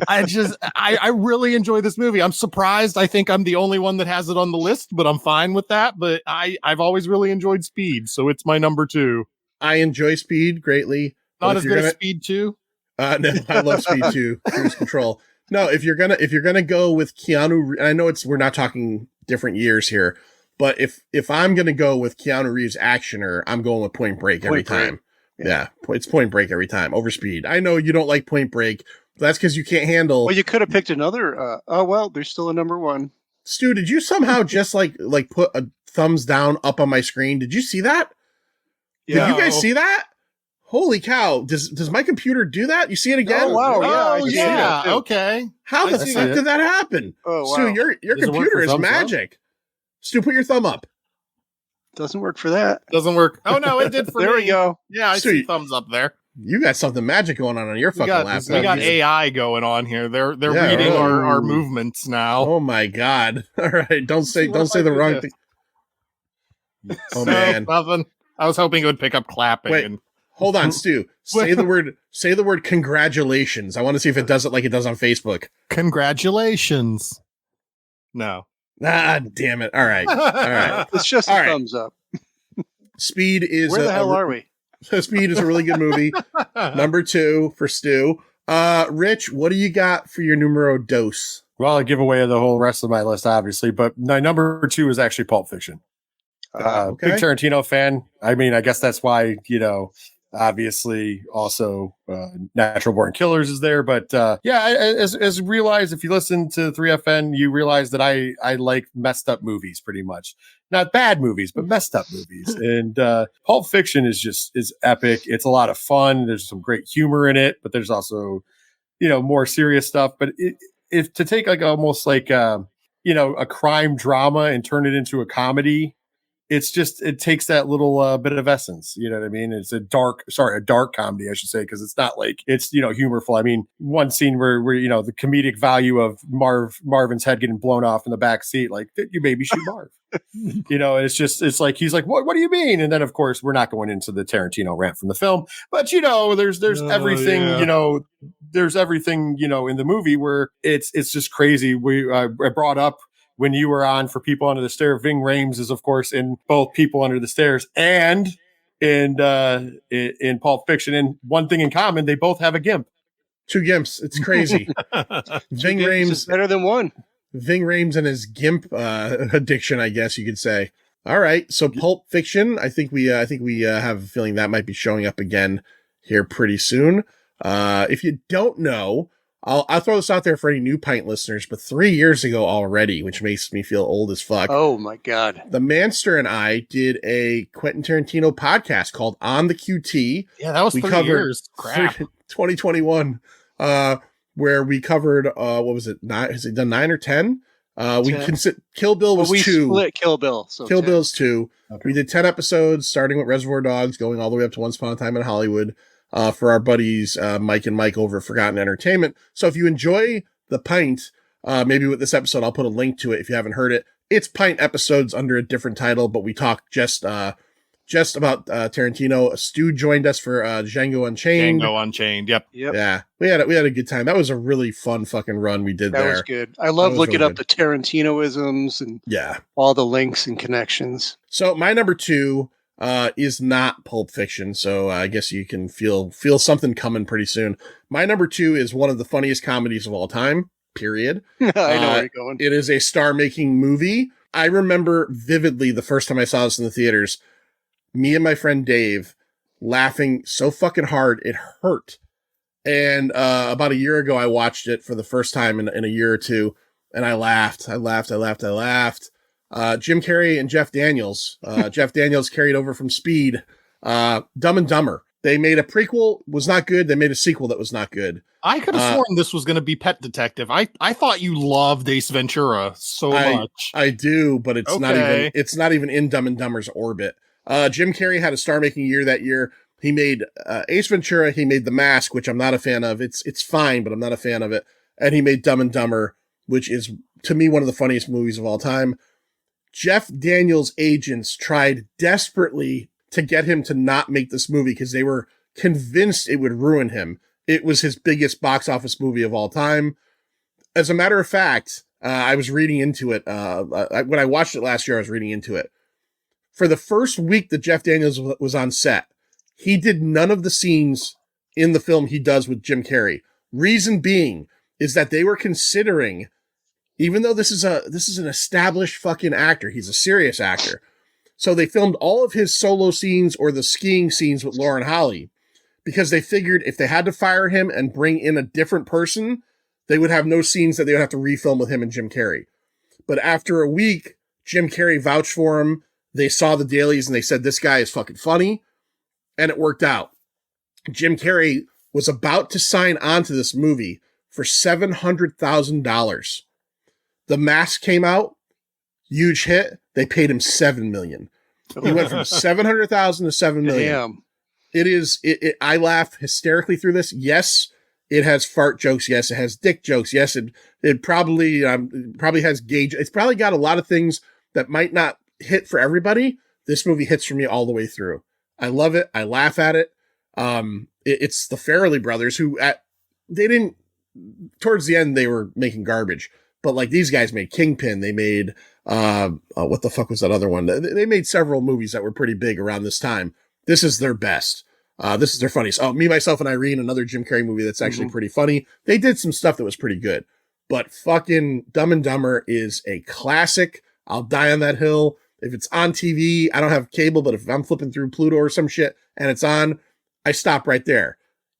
I really enjoy this movie. I'm surprised. I think I'm the only one that has it on the list, but I'm fine with that. But I've always really enjoyed Speed, so it's my number 2. I enjoy Speed greatly. Not as good as Speed 2. No, I love Speed 2, Cruise Control. No, if you're gonna go with Keanu, and I know we're not talking different years here, but if I'm gonna go with Keanu Reeves actioner, I'm going with Point Break every time. Yeah, it's Point Break every time over Speed. I know you don't like Point Break. But that's because you can't handle. Well, you could have picked another. Oh well, there's still a number 1. Stu, did you somehow just like put a thumbs down up on my screen? Did you see that? Yeah. Did you guys see that? Holy cow. Does my computer do that? You see it again? Oh, wow. Oh, Yeah. yeah. Okay. How the fuck did that happen? Oh, wow. Stu, your Does it work computer for is thumbs magic. Stu, put your thumb up. Doesn't work for that. Doesn't work. Oh, no, it did for There me. we go. Yeah, I Stu, see thumbs up there. You got something magic going on your fucking laptop. We got AI going on here. They're reading our movements now. Oh my god. All right. Don't say the wrong thing. Oh man. Nothing. I was hoping it would pick up clapping. Wait. Hold on, Stu. Say the word congratulations. I want to see if it does it like it does on Facebook. Congratulations. No. Ah, damn it. All right. All right. It's just a thumbs up. Speed is Where the hell are we? Speed is a really good movie. Number 2 for Stu. Rich, what do you got for your numero dos? Well, I give away the whole rest of my list, obviously, but my number 2 is actually Pulp Fiction. Okay. Big Tarantino fan. I mean, I guess that's why, obviously also Natural Born Killers is there. But as realize, if you listen to 3FN, you realize that I like messed up movies pretty much. Not bad movies, but messed up movies. And Pulp Fiction is epic. It's a lot of fun. There's some great humor in it, but there's also, more serious stuff. But if to take like almost like, a crime drama and turn it into a comedy, it takes that little bit of essence. You know what I mean? It's a dark comedy, I should say, because it's not like it's, humorful. I mean, one scene where the comedic value of Marvin's head getting blown off in the back seat, like, you maybe shoot Marv. And it's like, he's like, what do you mean? And then of course we're not going into the Tarantino rant from the film, but there's everything, there's everything, in the movie where it's just crazy. I brought up when you were on for People Under the Stairs, Ving Rhames is of course in both People Under the Stairs and in Pulp Fiction. And one thing in common, they both have a gimp. 2 gimps. It's crazy. Ving Rhames is better than 1. Ving Rhames and his gimp addiction, I guess you could say. All right, so Pulp Fiction. I think we have a feeling that might be showing up again here pretty soon. If you don't know, I'll throw this out there for any new Pint listeners, but 3 years ago already, which makes me feel old as fuck. Oh my god! The Manster and I did a Quentin Tarantino podcast called On the QT. Yeah, that was 3 years. Crap. 2021. Where we covered what was it? 9? Has it done 9 or 10? We consider Kill Bill was 2. We split Kill Bill. So Kill 10. Bill's 2. Okay. We did 10 episodes, starting with Reservoir Dogs, going all the way up to Once Upon a Time in Hollywood, for our buddies Mike and Mike over at Forgotten Entertainment. So if you enjoy the Pint, maybe with this episode, I'll put a link to it if you haven't heard it. It's Pint episodes under a different title, but we talk just about Tarantino. Stu joined us for Django Unchained. Django Unchained. Yep. Yeah, we had a good time. That was a really fun fucking run we did there. That was good. I love looking up the Tarantinoisms and all the links and connections. So my number 2 is not Pulp Fiction. So I guess you can feel something coming pretty soon. My number 2 is one of the funniest comedies of all time. Period. I know where you're going. It is a star-making movie. I remember vividly the first time I saw this in the theaters, me and my friend Dave laughing so fucking hard it hurt. And about a year ago, I watched it for the first time in a year or two, and I laughed. Jim Carrey and Jeff Daniels. Jeff Daniels carried over from Speed. Dumb and Dumber. They made a prequel, was not good. They made a sequel that was not good. I could have sworn this was going to be Pet Detective. I thought you loved Ace Ventura so much. I do, but it's not even in Dumb and Dumber's orbit. Jim Carrey had a star-making year that year. He made Ace Ventura. He made The Mask, which I'm not a fan of. It's fine, but I'm not a fan of it. And he made Dumb and Dumber, which is, to me, one of the funniest movies of all time. Jeff Daniels' agents tried desperately to get him to not make this movie because they were convinced it would ruin him. It was his biggest box office movie of all time. As a matter of fact, I was reading into it. When I watched it last year, I was reading into it. For the first week that Jeff Daniels was on set, he did none of the scenes in the film he does with Jim Carrey. Reason being is that they were considering, even though this is an established fucking actor, he's a serious actor. So they filmed all of his solo scenes or the skiing scenes with Lauren Holly because they figured if they had to fire him and bring in a different person, they would have no scenes that they would have to refilm with him and Jim Carrey. But after a week, Jim Carrey vouched for him. They saw the dailies and they said, this guy is fucking funny. And it worked out. Jim Carrey was about to sign on to this movie for $700,000. The Mask came out, huge hit. They paid him $7 million. He went from $700,000 to $7 million. Damn. It is. I laugh hysterically through this. Yes, it has fart jokes. Yes, it has dick jokes. Yes, it probably has gauge. It's probably got a lot of things that might not hit for everybody. This movie hits for me all the way through. I love it. I laugh at it. It's the Farrelly brothers who towards the end they were making garbage, but like these guys made Kingpin. They made what the fuck was that other one? They made several movies that were pretty big around this time. This is their best. This is their funniest. Oh, Me, Myself, and Irene, another Jim Carrey movie that's actually pretty funny. They did some stuff that was pretty good, but fucking Dumb and Dumber is a classic. I'll die on that hill. If it's on TV, I don't have cable, but if I'm flipping through Pluto or some shit and it's on, I stop right there.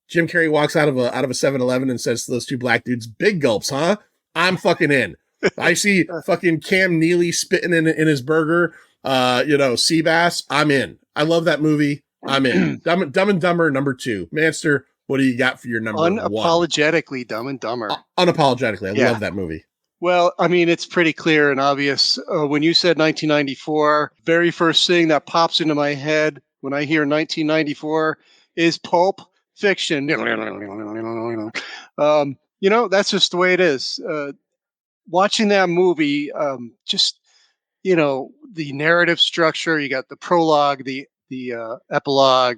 Jim Carrey walks out of a 7-Eleven and says to those two black dudes, "Big gulps, huh?" I'm fucking in. I see fucking Cam Neely spitting in his burger, sea bass. I'm in. I love that movie. I'm in. Dumb and Dumber number 2. Manster, what do you got for your number 1? Unapologetically Dumb and Dumber. Unapologetically. I love that movie. Well, I mean, it's pretty clear and obvious. When you said 1994, very first thing that pops into my head when I hear 1994 is Pulp Fiction. That's just the way it is. Watching that movie, the narrative structure, you got the prologue, the epilogue,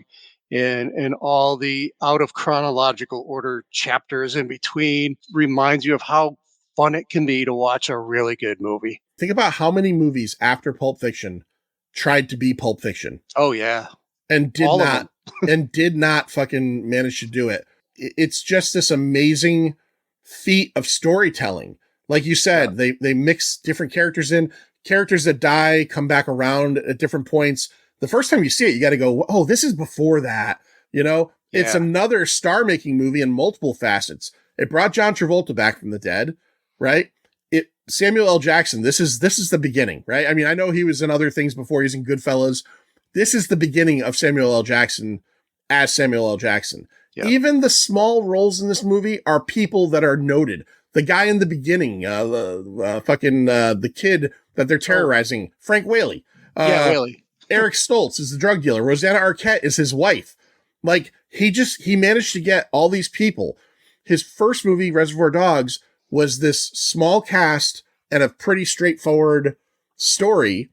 and all the out of chronological order chapters in between reminds you of how fun it can be to watch a really good movie. Think about how many movies after Pulp Fiction tried to be Pulp Fiction. Oh yeah. And did not fucking manage to do it. It's just this amazing feat of storytelling. Like you said, they mix different characters in, characters that die, come back around at different points. The first time you see it, you got to go, oh, this is before that. It's another star-making movie in multiple facets. It brought John Travolta back from the dead, right? Samuel L. Jackson, this is the beginning, right? I mean, I know he was in other things before. He's in Goodfellas. This is the beginning of Samuel L. Jackson as Samuel L. Jackson. Yep. Even the small roles in this movie are people that are noted. The guy in the beginning, the kid that they're terrorizing, Frank Whaley. Whaley. Eric Stoltz is the drug dealer. Rosanna Arquette is his wife. Like, he managed to get all these people. His first movie, Reservoir Dogs, was this small cast and a pretty straightforward story,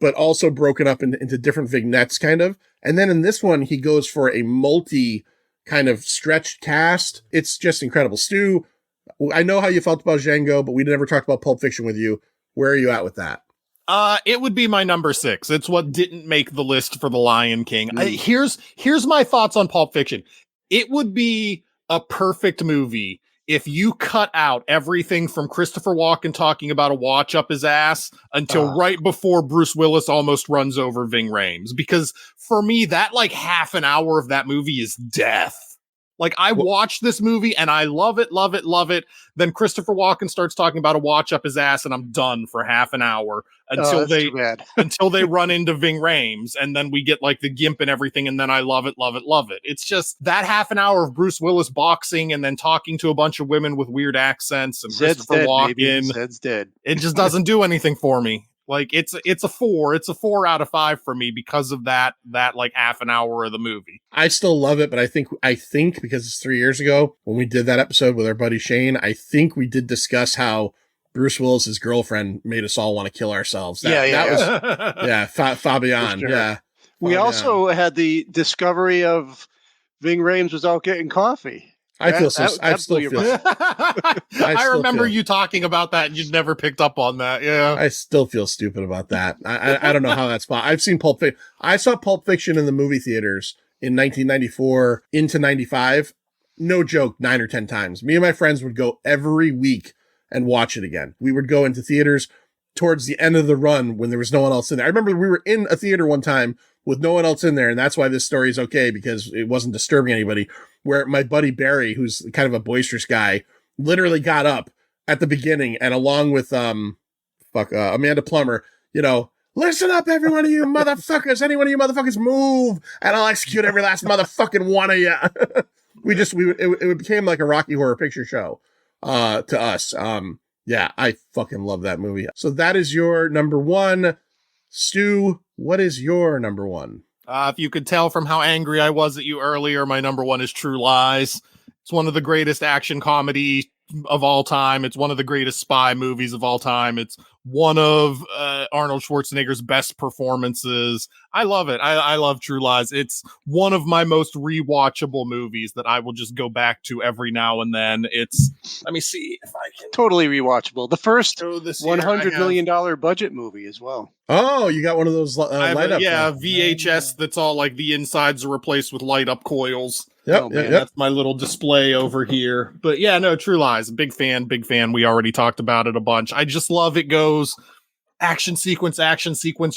but also broken up into different vignettes, kind of. And then in this one, he goes for a multi kind of stretched cast. It's just incredible. Stu, I know how you felt about Django, but we never talked about Pulp Fiction with you. Where are you at with that? It would be my number 6. It's what didn't make the list for The Lion King. Here's my thoughts on Pulp Fiction. It would be a perfect movie if you cut out everything from Christopher Walken talking about a watch up his ass until right before Bruce Willis almost runs over Ving Rhames, because for me, that like half an hour of that movie is death. Like, I watched this movie and I love it, love it, love it. Then Christopher Walken starts talking about a watch up his ass, and I'm done for half an hour until until they run into Ving Rhames, and then we get like the gimp and everything, and then I love it, love it, love it. It's just that half an hour of Bruce Willis boxing and then talking to a bunch of women with weird accents and Zed's Christopher dead, Walken. baby. Zed's dead. It just doesn't do anything for me. Like, it's a 4. It's a 4 out of 5 for me because of that like half an hour of the movie. I still love it, but I think because it's 3 years ago when we did that episode with our buddy Shane, I think we did discuss how Bruce Willis's girlfriend made us all want to kill ourselves. That was Fabian. Sure. Yeah. We also had the discovery of Ving Rhames was out getting coffee. I remember you talking about that, and you'd never picked up on that. Yeah, I still feel stupid about that. I don't know how that's possible. I've seen Pulp Fiction. I saw Pulp Fiction in the movie theaters in 1994 into 95. No joke, 9 or 10 times. Me and my friends would go every week and watch it again. We would go into theaters towards the end of the run when there was no one else in there. I remember we were in a theater one time with no one else in there, and that's why this story is okay, because it wasn't disturbing anybody, where my buddy Barry, who's kind of a boisterous guy, literally got up at the beginning, and along with Amanda Plummer, listen up, every one of you motherfuckers, any one of you motherfuckers move, and I'll execute every last motherfucking one of you. It became like a Rocky Horror Picture Show to us. Yeah, I fucking love that movie. So that is your number 1. Stu, what is your number 1? If you could tell from how angry I was at you earlier, my number 1 is True Lies. It's one of the greatest action comedy of all time. It's one of the greatest spy movies of all time. It's one of Arnold Schwarzenegger's best performances. I love it. I love True Lies. It's one of my most rewatchable movies that I will just go back to every now and then. Let me see if I can. Totally rewatchable. The first $100 million budget movie as well. Oh, you got one of those light up. Yeah, VHS that's all like the insides are replaced with light up coils. Yep, That's my little display over here. But yeah, no, True Lies. Big fan. We already talked about it a bunch. I just love it. Goes action sequence.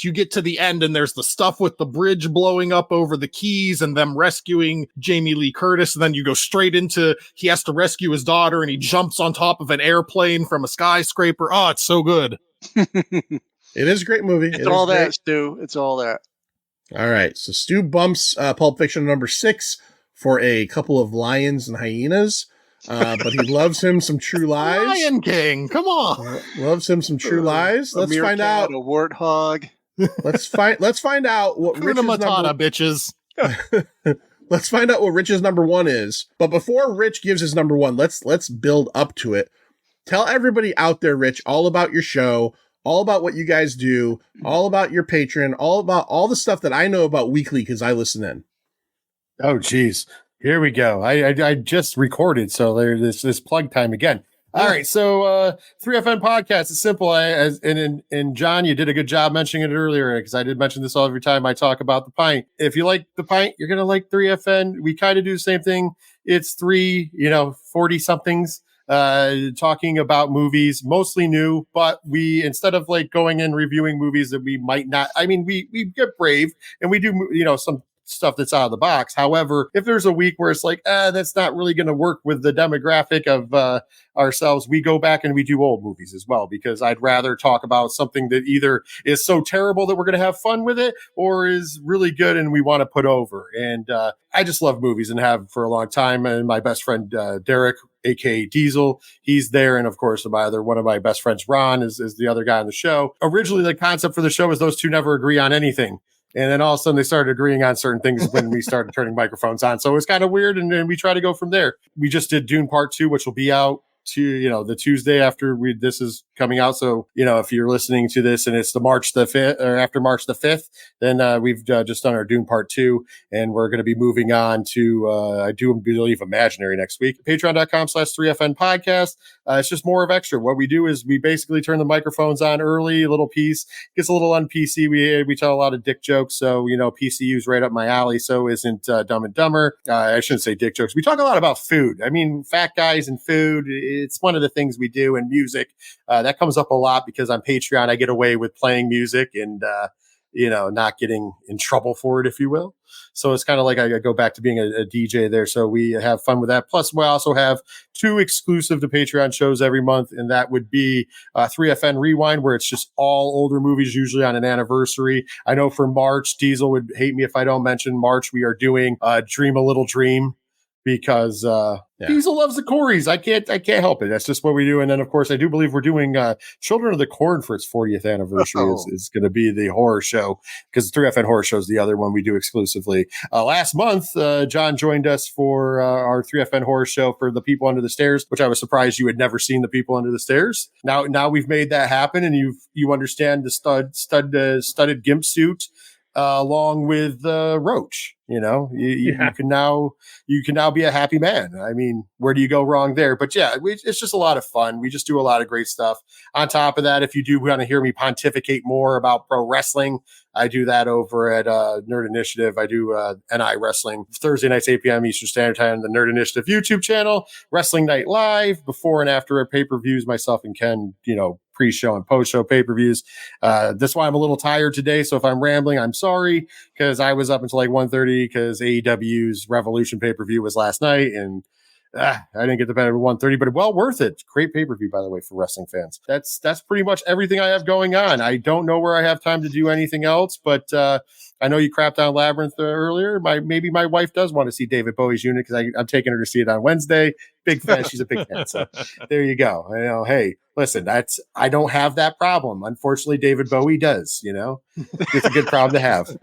You get to the end and there's the stuff with the bridge blowing up over the Keys and them rescuing Jamie Lee Curtis. And then you go straight into he has to rescue his daughter and he jumps on top of an airplane from a skyscraper. Oh, it's so good. It is a great movie. It's all that, Stu. It's all that. All right. So Stu bumps Pulp Fiction number 6 for a couple of lions and hyenas. But he loves him some True Lies. Lion King, come on. Loves him some True Lies. Let's find out. A warthog. Let's find out what Rich's Matata, bitches. Let's find out what Rich's number 1 is. But before Rich gives his number 1, let's build up to it. Tell everybody out there, Rich, all about your show, all about what you guys do, all about your Patreon, all about all the stuff that I know about weekly because I listen in. Oh, geez. Here we go. I just recorded, so there's this plug time again. All right, so 3FN podcast is simple. And John, you did a good job mentioning it earlier because I did mention this all every time I talk about the pint. If you like the pint, you're gonna like 3FN. We kind of do the same thing. It's 40 somethings talking about movies, mostly new, but we instead of like going and reviewing movies that we might not. I mean, we get brave and we do some stuff that's out of the box. However, if there's a week where it's like, that's not really going to work with the demographic of ourselves, we go back and we do old movies as well, because I'd rather talk about something that either is so terrible that we're going to have fun with it or is really good and we want to put over. And I just love movies and have for a long time. And my best friend, Derek, aka Diesel, he's there. And of course, one of my best friends, Ron, is the other guy on the show. Originally, the concept for the show was those two never agree on anything. And then all of a sudden they started agreeing on certain things when we started turning microphones on. So it was kind of weird. And then we try to go from there. We just did Dune Part 2, which will be out the Tuesday after this is coming out. So, if you're listening to this and it's the March the 5th or after March the 5th, then we've just done our Dune Part 2, and we're going to be moving on to, I do believe, Imaginary next week. Patreon.com/3FN podcast. It's just more of extra. What we do is we basically turn the microphones on early, a little piece, gets a little un-PC. We tell a lot of dick jokes. So, PCU's right up my alley. So isn't Dumb and Dumber. I shouldn't say dick jokes. We talk a lot about food. I mean, fat guys and food. It's one of the things we do, and music. That comes up a lot because on Patreon, I get away with playing music and, not getting in trouble for it, if you will. So it's kind of like I go back to being a DJ there. So we have fun with that. Plus, we also have 2 exclusive to Patreon shows every month. And that would be 3FN Rewind, where it's just all older movies, usually on an anniversary. I know for March, Diesel would hate me if I don't mention March. We are doing Dream a Little Dream, because Diesel loves the Coreys. I can't help it. That's just what we do. And then, of course, I do believe we're doing Children of the Corn for its 40th anniversary. Is going to be the horror show, because 3FN Horror Show is the other one we do exclusively. Last month, John joined us for our 3FN Horror Show for The People Under the Stairs, which I was surprised you had never seen The People Under the Stairs. Now we've made that happen, and you understand the studded gimp suit. Along with Roach, you can now be a happy man. I mean, where do you go wrong there? But it's just a lot of fun. We just do a lot of great stuff. On top of that, if you do want to hear me pontificate more about pro wrestling, I do that over at Nerd Initiative. I do NI Wrestling Thursday nights, 8 p.m. Eastern Standard Time, the Nerd Initiative YouTube channel, Wrestling Night Live, before and after pay-per-views, myself and Ken, pre-show and post-show pay-per-views. That's why I'm a little tired today. So if I'm rambling, I'm sorry, because I was up until like 1:30 because AEW's Revolution pay-per-view was last night, and I didn't get the better of 1:30, but well worth it. Great pay-per-view, by the way, for wrestling fans. That's pretty much everything I have going on. I don't know where I have time to do anything else, but I know you crapped on Labyrinth earlier. Maybe my wife does want to see David Bowie's Unit, because I'm taking her to see it on Wednesday. Big fan. She's a big fan. So there you go. Hey, listen, I don't have that problem. Unfortunately, David Bowie does. It's a good problem to have.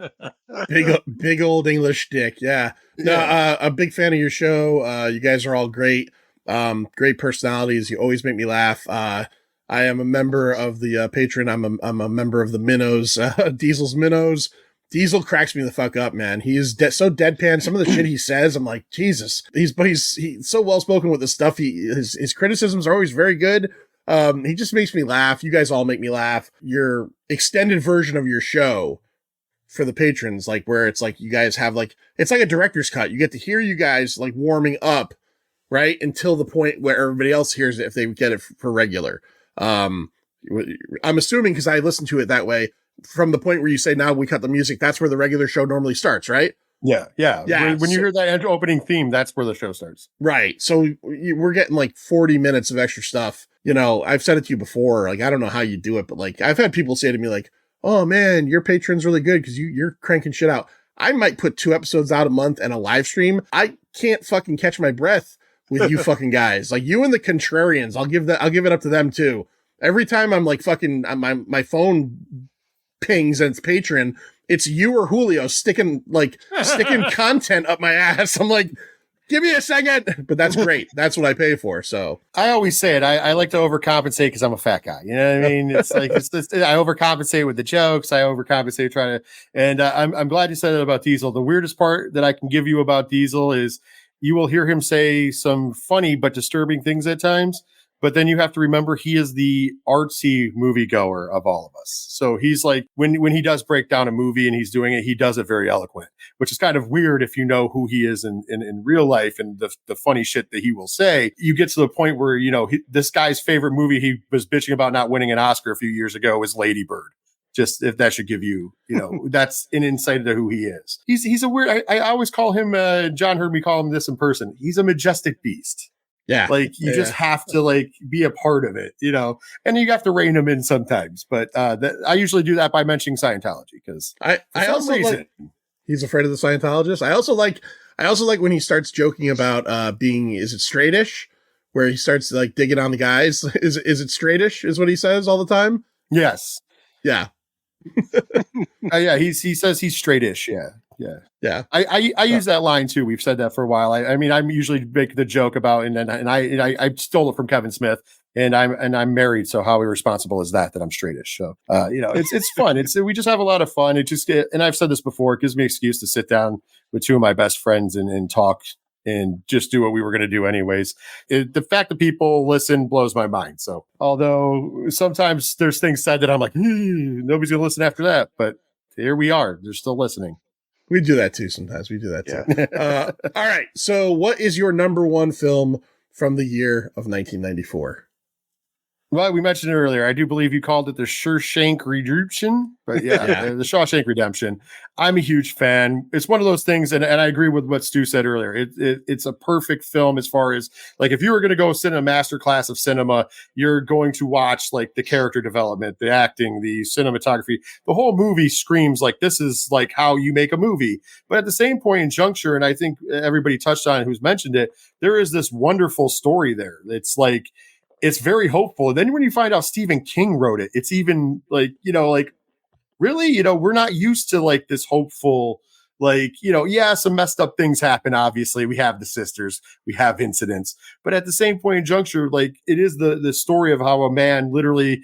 Big old English dick. Yeah. No, a big fan of your show. You guys are all great. Great personalities. You always make me laugh. I am a member of the Patreon. I'm a member of the Minnows, Diesel's Minnows. Diesel cracks me the fuck up, man. He is so deadpan. Some of the shit he says, I'm like, Jesus. He's so well spoken with the stuff. His criticisms are always very good. He just makes me laugh. You guys all make me laugh. Your extended version of your show for the patrons, like where it's like you guys have it's like a director's cut. You get to hear you guys like warming up, right, until the point where everybody else hears it if they get it for regular. I'm assuming, because I listen to it that way, from the point where you say, now we cut the music, that's where the regular show normally starts, right? Yeah. When you hear that opening theme, that's where the show starts. Right. So we're getting like 40 minutes of extra stuff. I've said it to you before. Like, I don't know how you do it, but like, I've had people say to me like, oh man, your Patreon's really good because you're cranking shit out. I might put 2 episodes out a month and a live stream. I can't fucking catch my breath with you fucking guys. Like, you and the Contrarians, I'll give it up to them too. Every time I'm like fucking, my phone pings and it's Patreon, it's you or Julio sticking content up my ass. I'm like, give me a second. But that's great. That's what I pay for. So I always say it. I like to overcompensate because I'm a fat guy. You know what I mean? It's like I overcompensate with the jokes. I overcompensate and I'm glad you said that about Diesel. The weirdest part that I can give you about Diesel is you will hear him say some funny but disturbing things at times. But then you have to remember he is the artsy moviegoer of all of us. So he's like, when he does break down a movie and he's doing it, he does it very eloquent, which is kind of weird if you know who he is in real life and the funny shit that he will say. You get to the point where, this guy's favorite movie he was bitching about not winning an Oscar a few years ago is Lady Bird. Just if that should give you, that's an insight into who he is. He's a weird, I always call him, John heard me call him this in person. He's a majestic beast. Yeah. Like you just have to be a part of it, and you have to rein them in sometimes. But I usually do that by mentioning Scientology because I also like, he's afraid of the Scientologist. I also like when he starts joking about being, is it straightish, where he starts like digging on the guys. Is it straightish is what he says all the time. Yes. Yeah. Yeah. He says he's straightish. Yeah. Yeah. Yeah. I use that line too. We've said that for a while. I mean, I'm usually make the joke about, and I stole it from Kevin Smith, and I'm married. So how irresponsible is that I'm straightish? So, it's fun. We just have a lot of fun. It just, and I've said this before, it gives me an excuse to sit down with two of my best friends and talk and just do what we were going to do anyways. The fact that people listen blows my mind. So although sometimes there's things said that I'm like, nobody's going to listen after that, but here we are. They're still listening. We do that too sometimes. We do that too. All right. So what is your number one film from the year of 1994? Well, we mentioned it earlier. I do believe you called it the Shawshank Redemption, but the Shawshank Redemption. I'm a huge fan. It's one of those things, and I agree with what Stu said earlier. It's a perfect film as far as like if you were going to go sit in a master class of cinema, you're going to watch like the character development, the acting, the cinematography. The whole movie screams like this is like how you make a movie. But at the same point in juncture, and I think everybody touched on it who's mentioned it, there is this wonderful story there. It's like it's very hopeful. And then when you find out Stephen King wrote it, it's even like, really, we're not used to like this hopeful, like, some messed up things happen. Obviously we have the sisters, we have incidents, but at the same point in juncture, like it is the story of how a man literally,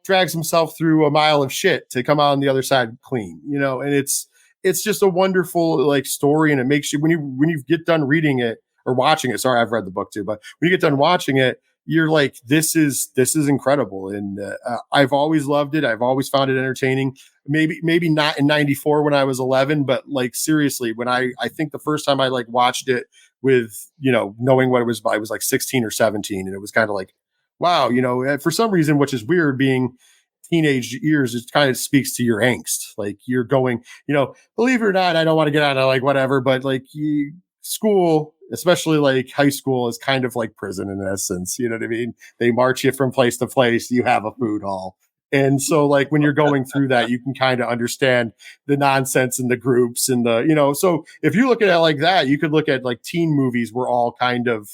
drags himself through a mile of shit to come out on the other side clean, and it's just a wonderful like story. And it makes you, when you get done reading it or watching it, sorry, I've read the book too, but when you get done watching it, you're like, this is incredible. And I've always loved it. I've always found it entertaining. Maybe not in 94 when I was 11, but like seriously, when I think the first time I like watched it with, knowing what it was, I was like 16 or 17. And it was kind of like, wow, for some reason, which is weird being teenage years, it kind of speaks to your angst. Like you're going, believe it or not, I don't want to get out of like whatever, but like school, especially like high school, is kind of like prison in essence. You know what I mean? They march you from place to place. You have a food hall. And so like when you're going through that, you can kind of understand the nonsense in the groups and so if you look at it like that, you could look at like teen movies were all kind of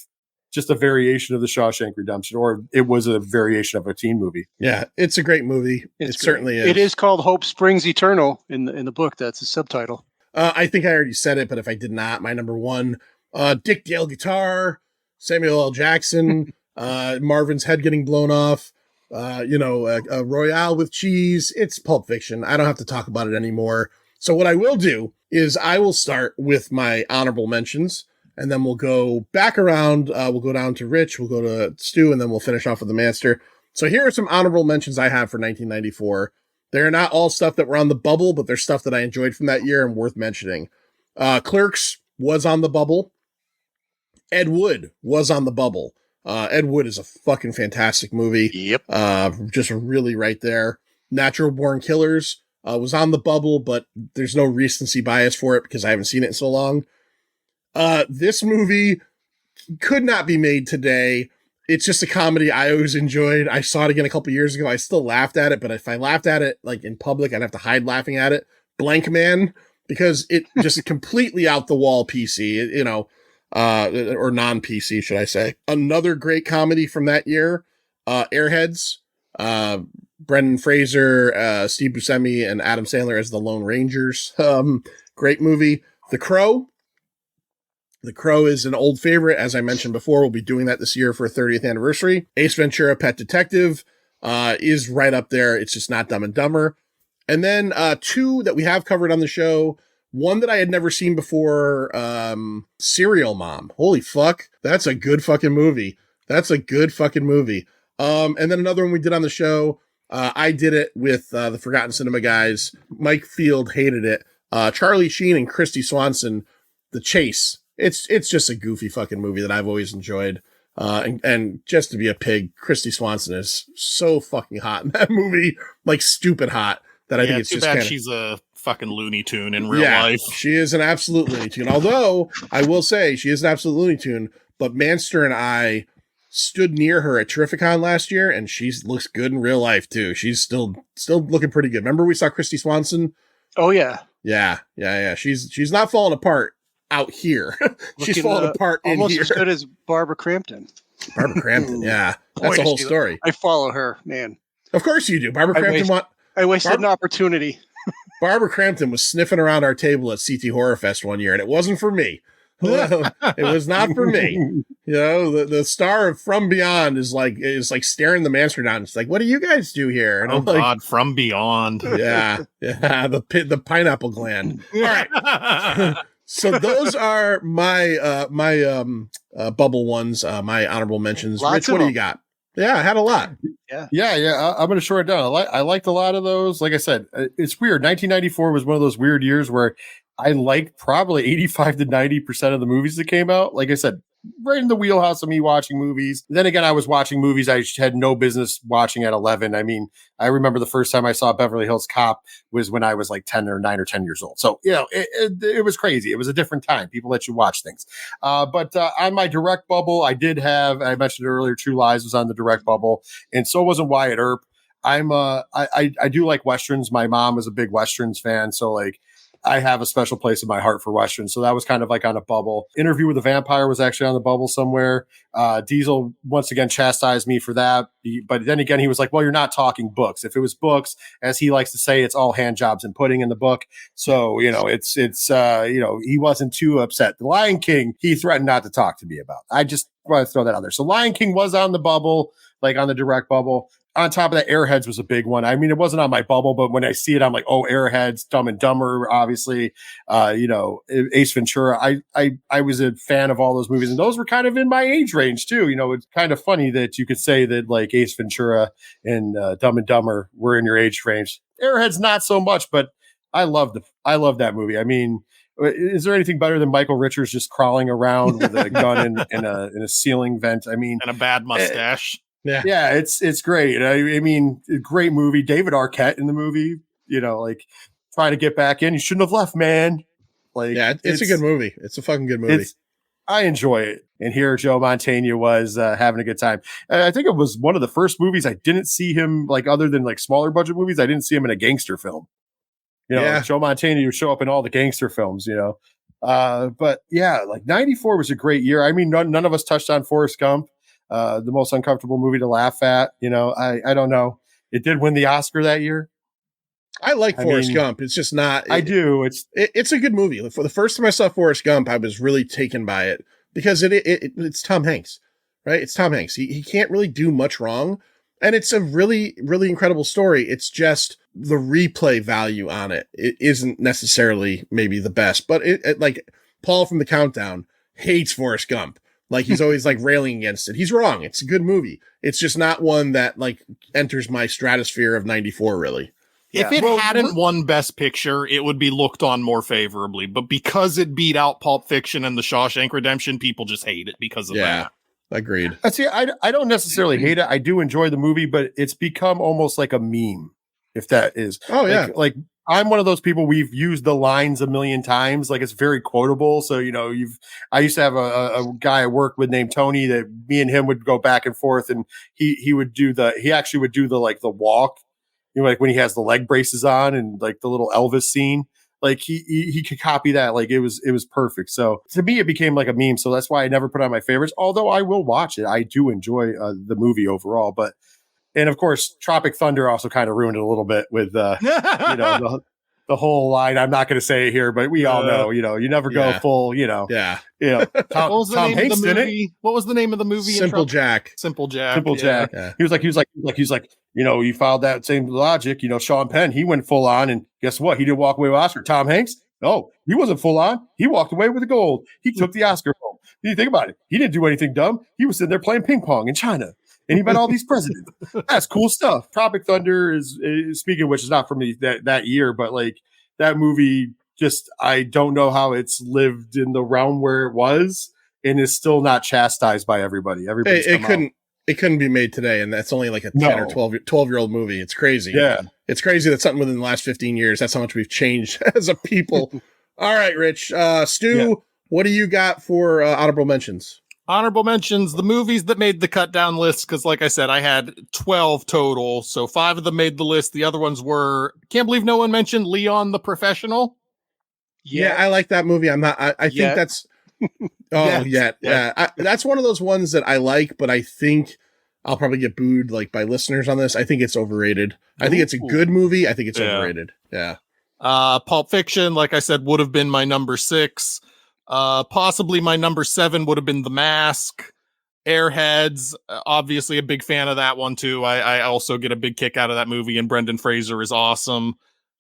just a variation of the Shawshank Redemption, or it was a variation of a teen movie. Yeah, it's a great movie. It certainly is. It is called Hope Springs Eternal in the book. That's the subtitle. I think I already said it, but if I did not, my number one, Dick Dale guitar, Samuel L. Jackson, Marvin's head getting blown off, a Royale with cheese. It's Pulp Fiction. I don't have to talk about it anymore. So what I will do is I will start with my honorable mentions, and then we'll go back around. We'll go down to Rich, we'll go to Stu, and then we'll finish off with the Master. So here are some honorable mentions I have for 1994. They're not all stuff that were on the bubble, but they're stuff that I enjoyed from that year and worth mentioning. Clerks was on the bubble. Ed Wood was on the bubble. Ed Wood is a fucking fantastic movie. Yep. Just really right there. Natural Born Killers was on the bubble, but there's no recency bias for it because I haven't seen it in so long. This movie could not be made today. It's just a comedy I always enjoyed. I saw it again a couple years ago. I still laughed at it, but if I laughed at it like in public, I'd have to hide laughing at it. Blank Man, because it just completely out the wall PC, or non-PC, should I say. Another great comedy from that year, Airheads, Brendan Fraser, Steve Buscemi, and Adam Sandler as the Lone Rangers. Great movie. The Crow. The Crow is an old favorite. As I mentioned before, we'll be doing that this year for a 30th anniversary. Ace Ventura, Pet Detective, is right up there. It's just not Dumb and Dumber. And then two that we have covered on the show. One that I had never seen before, Serial Mom. Holy fuck. That's a good fucking movie. And then another one we did on the show. I did it with the Forgotten Cinema guys. Mike Field hated it. Charlie Sheen and Christy Swanson, The Chase. It's just a goofy fucking movie that I've always enjoyed. And just to be a pig, Christy Swanson is so fucking hot in that movie, like stupid hot, that I think it's too just bad kinda, she's a fucking Looney Tune in real life. She is an absolute Looney Tune. Although I will say she is an absolute Looney Tune, but Manster and I stood near her at Terrificon last year, and she looks good in real life too. She's still looking pretty good. Remember we saw Christy Swanson? Oh yeah. Yeah. She's not falling apart out here. She's falling apart in almost here. as good as Barbara Crampton. Barbara Crampton, yeah. That's a whole story. I follow her, man. Of course you do. Barbara Crampton I wasted an opportunity. Barbara Crampton was sniffing around our table at CT Horror Fest one year, and it wasn't for me. It was not for me. You know, the star of From Beyond is like staring the monster down. It's like, what do you guys do here? And Oh I'm like, God, From Beyond. yeah, the pineapple gland. All right. So those are my bubble ones, my honorable mentions. Lots Rich, of what do you them. got? Yeah, I had a lot. Yeah. I'm going to short it down. I liked a lot of those. Like I said, it's weird. 1994 was one of those weird years where I liked probably 85 to 90% of the movies that came out. Like I said, right in the wheelhouse of me watching movies. Then again, I was watching movies I had no business watching at 11. I mean, I remember the first time I saw Beverly Hills Cop was when I was like 9 or 10 years old. So, you know, it was crazy. It was a different time. People let you watch things. But on my direct bubble, I mentioned it earlier, True Lies was on the direct bubble, and so wasn't Wyatt Earp. I do like Westerns. My mom was a big Westerns fan. So like, I have a special place in my heart for Westerns. So that was kind of like on a bubble. Interview with the Vampire was actually on the bubble somewhere. Diesel once again chastised me for that. But then again, he was like, well, you're not talking books. If it was books, as he likes to say, it's all hand jobs and pudding in the book. So, you know, it's you know, he wasn't too upset. The Lion King, he threatened not to talk to me about. I just want to throw that out there. So Lion King was on the bubble, like on the direct bubble. On top of that, Airheads was a big one. I mean, it wasn't on my bubble, but when I see it, I'm like, oh, Airheads, Dumb and Dumber, obviously, you know, Ace Ventura. I was a fan of all those movies, and those were kind of in my age range too. You know, it's kind of funny that you could say that like Ace Ventura and Dumb and Dumber were in your age range. Airheads, not so much, but I love that movie. I mean, is there anything better than Michael Richards just crawling around with a gun in a ceiling vent? I mean, And a bad mustache. Yeah. It's great. I mean, great movie. David Arquette in the movie, you know, like trying to get back in. You shouldn't have left, man. Like, Yeah, it's a good movie. It's a fucking good movie. I enjoy it. And here Joe Mantegna was having a good time. And I think it was one of the first movies I didn't see him, like, other than like smaller budget movies, I didn't see him in a gangster film. You know, Yeah. Joe Mantegna would show up in all the gangster films, you know. But yeah, like 94 was a great year. I mean, none of us touched on Forrest Gump. The most uncomfortable movie to laugh at. You know, I don't know. It did win the Oscar that year. I like Forrest Gump. It's just not. I do. It's a good movie. For the first time I saw Forrest Gump, I was really taken by it because it's Tom Hanks, right? It's Tom Hanks. He can't really do much wrong, and it's a really, really incredible story. It's just the replay value on it. It isn't necessarily maybe the best, but it like Paul from The Countdown hates Forrest Gump. Like he's always like railing against it. He's wrong. It's a good movie. It's just not one that like enters my stratosphere of 94 really. If it hadn't won Best Picture, it would be looked on more favorably. But because it beat out Pulp Fiction and The Shawshank Redemption, people just hate it because of that. Agreed. See, I don't necessarily hate it. I do enjoy the movie, but it's become almost like a meme, if that is. Oh, yeah. Like I'm one of those people, we've used the lines a million times. Like it's very quotable. So, you know, I used to have a guy I worked with named Tony that me and him would go back and forth, and he actually would do the walk, you know, like when he has the leg braces on and like the little Elvis scene, like he could copy that. Like it was perfect. So to me, it became like a meme. So that's why I never put it on my favorites, although I will watch it. I do enjoy the movie overall, and of course, Tropic Thunder also kind of ruined it a little bit with, you know, the whole line. I'm not going to say it here, but we all know, you know, you never go full, you know. Yeah. You know, What was the Tom name Hanks of the did it. movie? What was the name of the movie? Simple Jack. Simple Jack. Simple Jack. Yeah. He was like, you know, you followed that same logic. You know, Sean Penn, he went full on, and guess what? He didn't walk away with Oscar. Tom Hanks, no, he wasn't full on. He walked away with the gold. He took the Oscar home. You think about it. He didn't do anything dumb. He was sitting there playing ping pong in China. And he met all these presidents. That's cool stuff. Tropic Thunder is speaking of which, is not for me that year, but like that movie, just I don't know how it's lived in the realm where it was and is still not chastised by everybody. It couldn't be made today, and that's only like a 10 or 12-year-old movie. It's crazy. Yeah. It's crazy that something within the last 15 years, that's how much we've changed as a people. All right, Rich. Stu, what do you got for honorable mentions? Honorable mentions, the movies that made the cut down list, because like I said, I had 12 total, so 5 of them made the list. The other ones were, can't believe no one mentioned Leon the Professional. Yeah, I like that movie. I think that's that's one of those ones that I like, but I think I'll probably get booed like by listeners on this. I think it's overrated. I think it's a good movie. I think it's overrated. Yeah. Pulp Fiction, like I said, would have been my number 6. Possibly my number 7 would have been The Mask. Airheads, obviously a big fan of that one too. I also get a big kick out of that movie, and Brendan Fraser is awesome.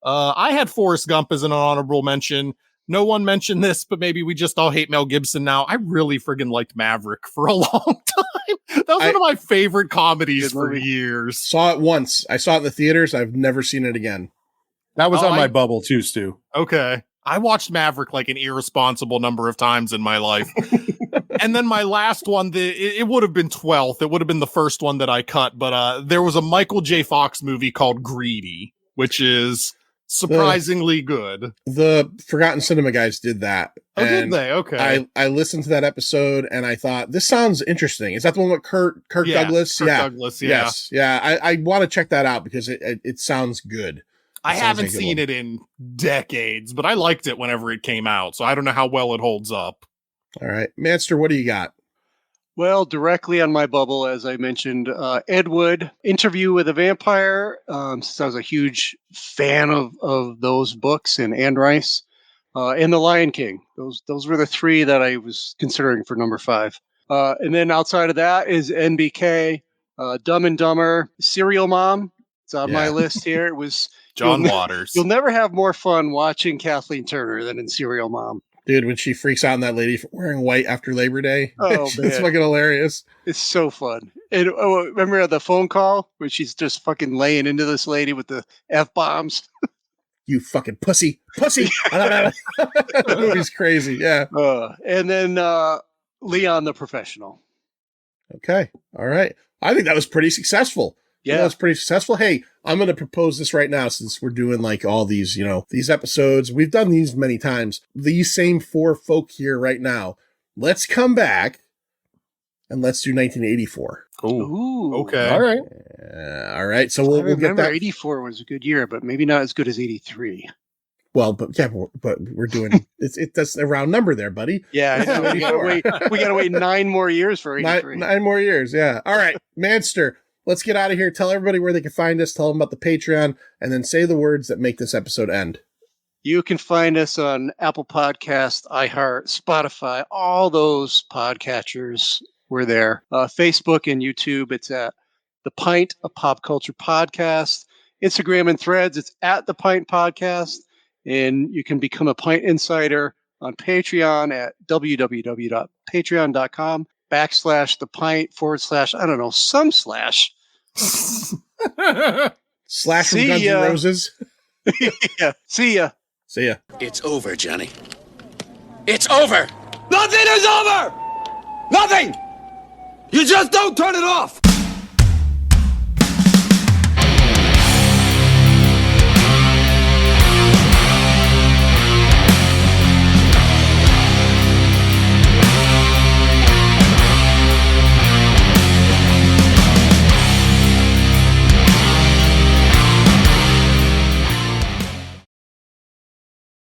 I had Forrest Gump as an honorable mention. No one mentioned this, but maybe we just all hate Mel Gibson now. I really friggin' liked Maverick for a long time. That was one of my favorite comedies for years. Saw it once. I saw it in the theaters. I've never seen it again. That was on my bubble too, Stu. Okay. I watched Maverick like an irresponsible number of times in my life. And then my last one, it would have been 12th. It would have been the first one that I cut, but there was a Michael J. Fox movie called Greedy, which is surprisingly good. The Forgotten Cinema guys did that. Oh, did they? Okay. I listened to that episode and I thought, this sounds interesting. Is that the one with Kirk Douglas? Kirk Douglas, yeah. Yes. Yeah. I want to check that out because it sounds good. I haven't seen it in decades, but I liked it whenever it came out, so I don't know how well it holds up. All right. Manster, what do you got? Well, directly on my bubble, as I mentioned, Ed Wood, Interview with a Vampire, since I was a huge fan of those books, and Anne Rice, and The Lion King. Those were the 3 that I was considering for number 5. And then outside of that is NBK, Dumb and Dumber, Serial Mom. It's on my list here. It was John Waters. You'll never have more fun watching Kathleen Turner than in Serial Mom. Dude, when she freaks out on that lady for wearing white after Labor Day. Oh, it's man. fucking hilarious. It's so fun. And remember the phone call where she's just fucking laying into this lady with the F-bombs? You fucking pussy. That movie's crazy. Yeah. And then Leon the Professional. Okay. All right. I think that was pretty successful. Yeah. That was pretty successful. Hey, I'm going to propose this right now since we're doing like all these, these episodes. We've done these many times. These same 4 folk here right now. Let's come back and let's do 1984. Ooh. Okay. All right. All right. So we'll get that. 84 was a good year, but maybe not as good as 83. Well, but we're doing that's a round number there, buddy. Yeah, we gotta wait 9 more years for 83. Nine more years. Yeah. All right, Manster. Let's get out of here. Tell everybody where they can find us. Tell them about the Patreon, and then say the words that make this episode end. You can find us on Apple Podcasts, iHeart, Spotify, all those podcatchers. We're there. Facebook and YouTube, it's at The Pint, a Pop Culture Podcast. Instagram and Threads, it's at The Pint Podcast. And you can become a Pint Insider on Patreon at www.patreon.com/The Pint / I don't know, some slash. Slash from Guns N' Roses. Yeah. See ya. See ya. It's over, Johnny. It's over. Nothing is over. Nothing. You just don't turn it off.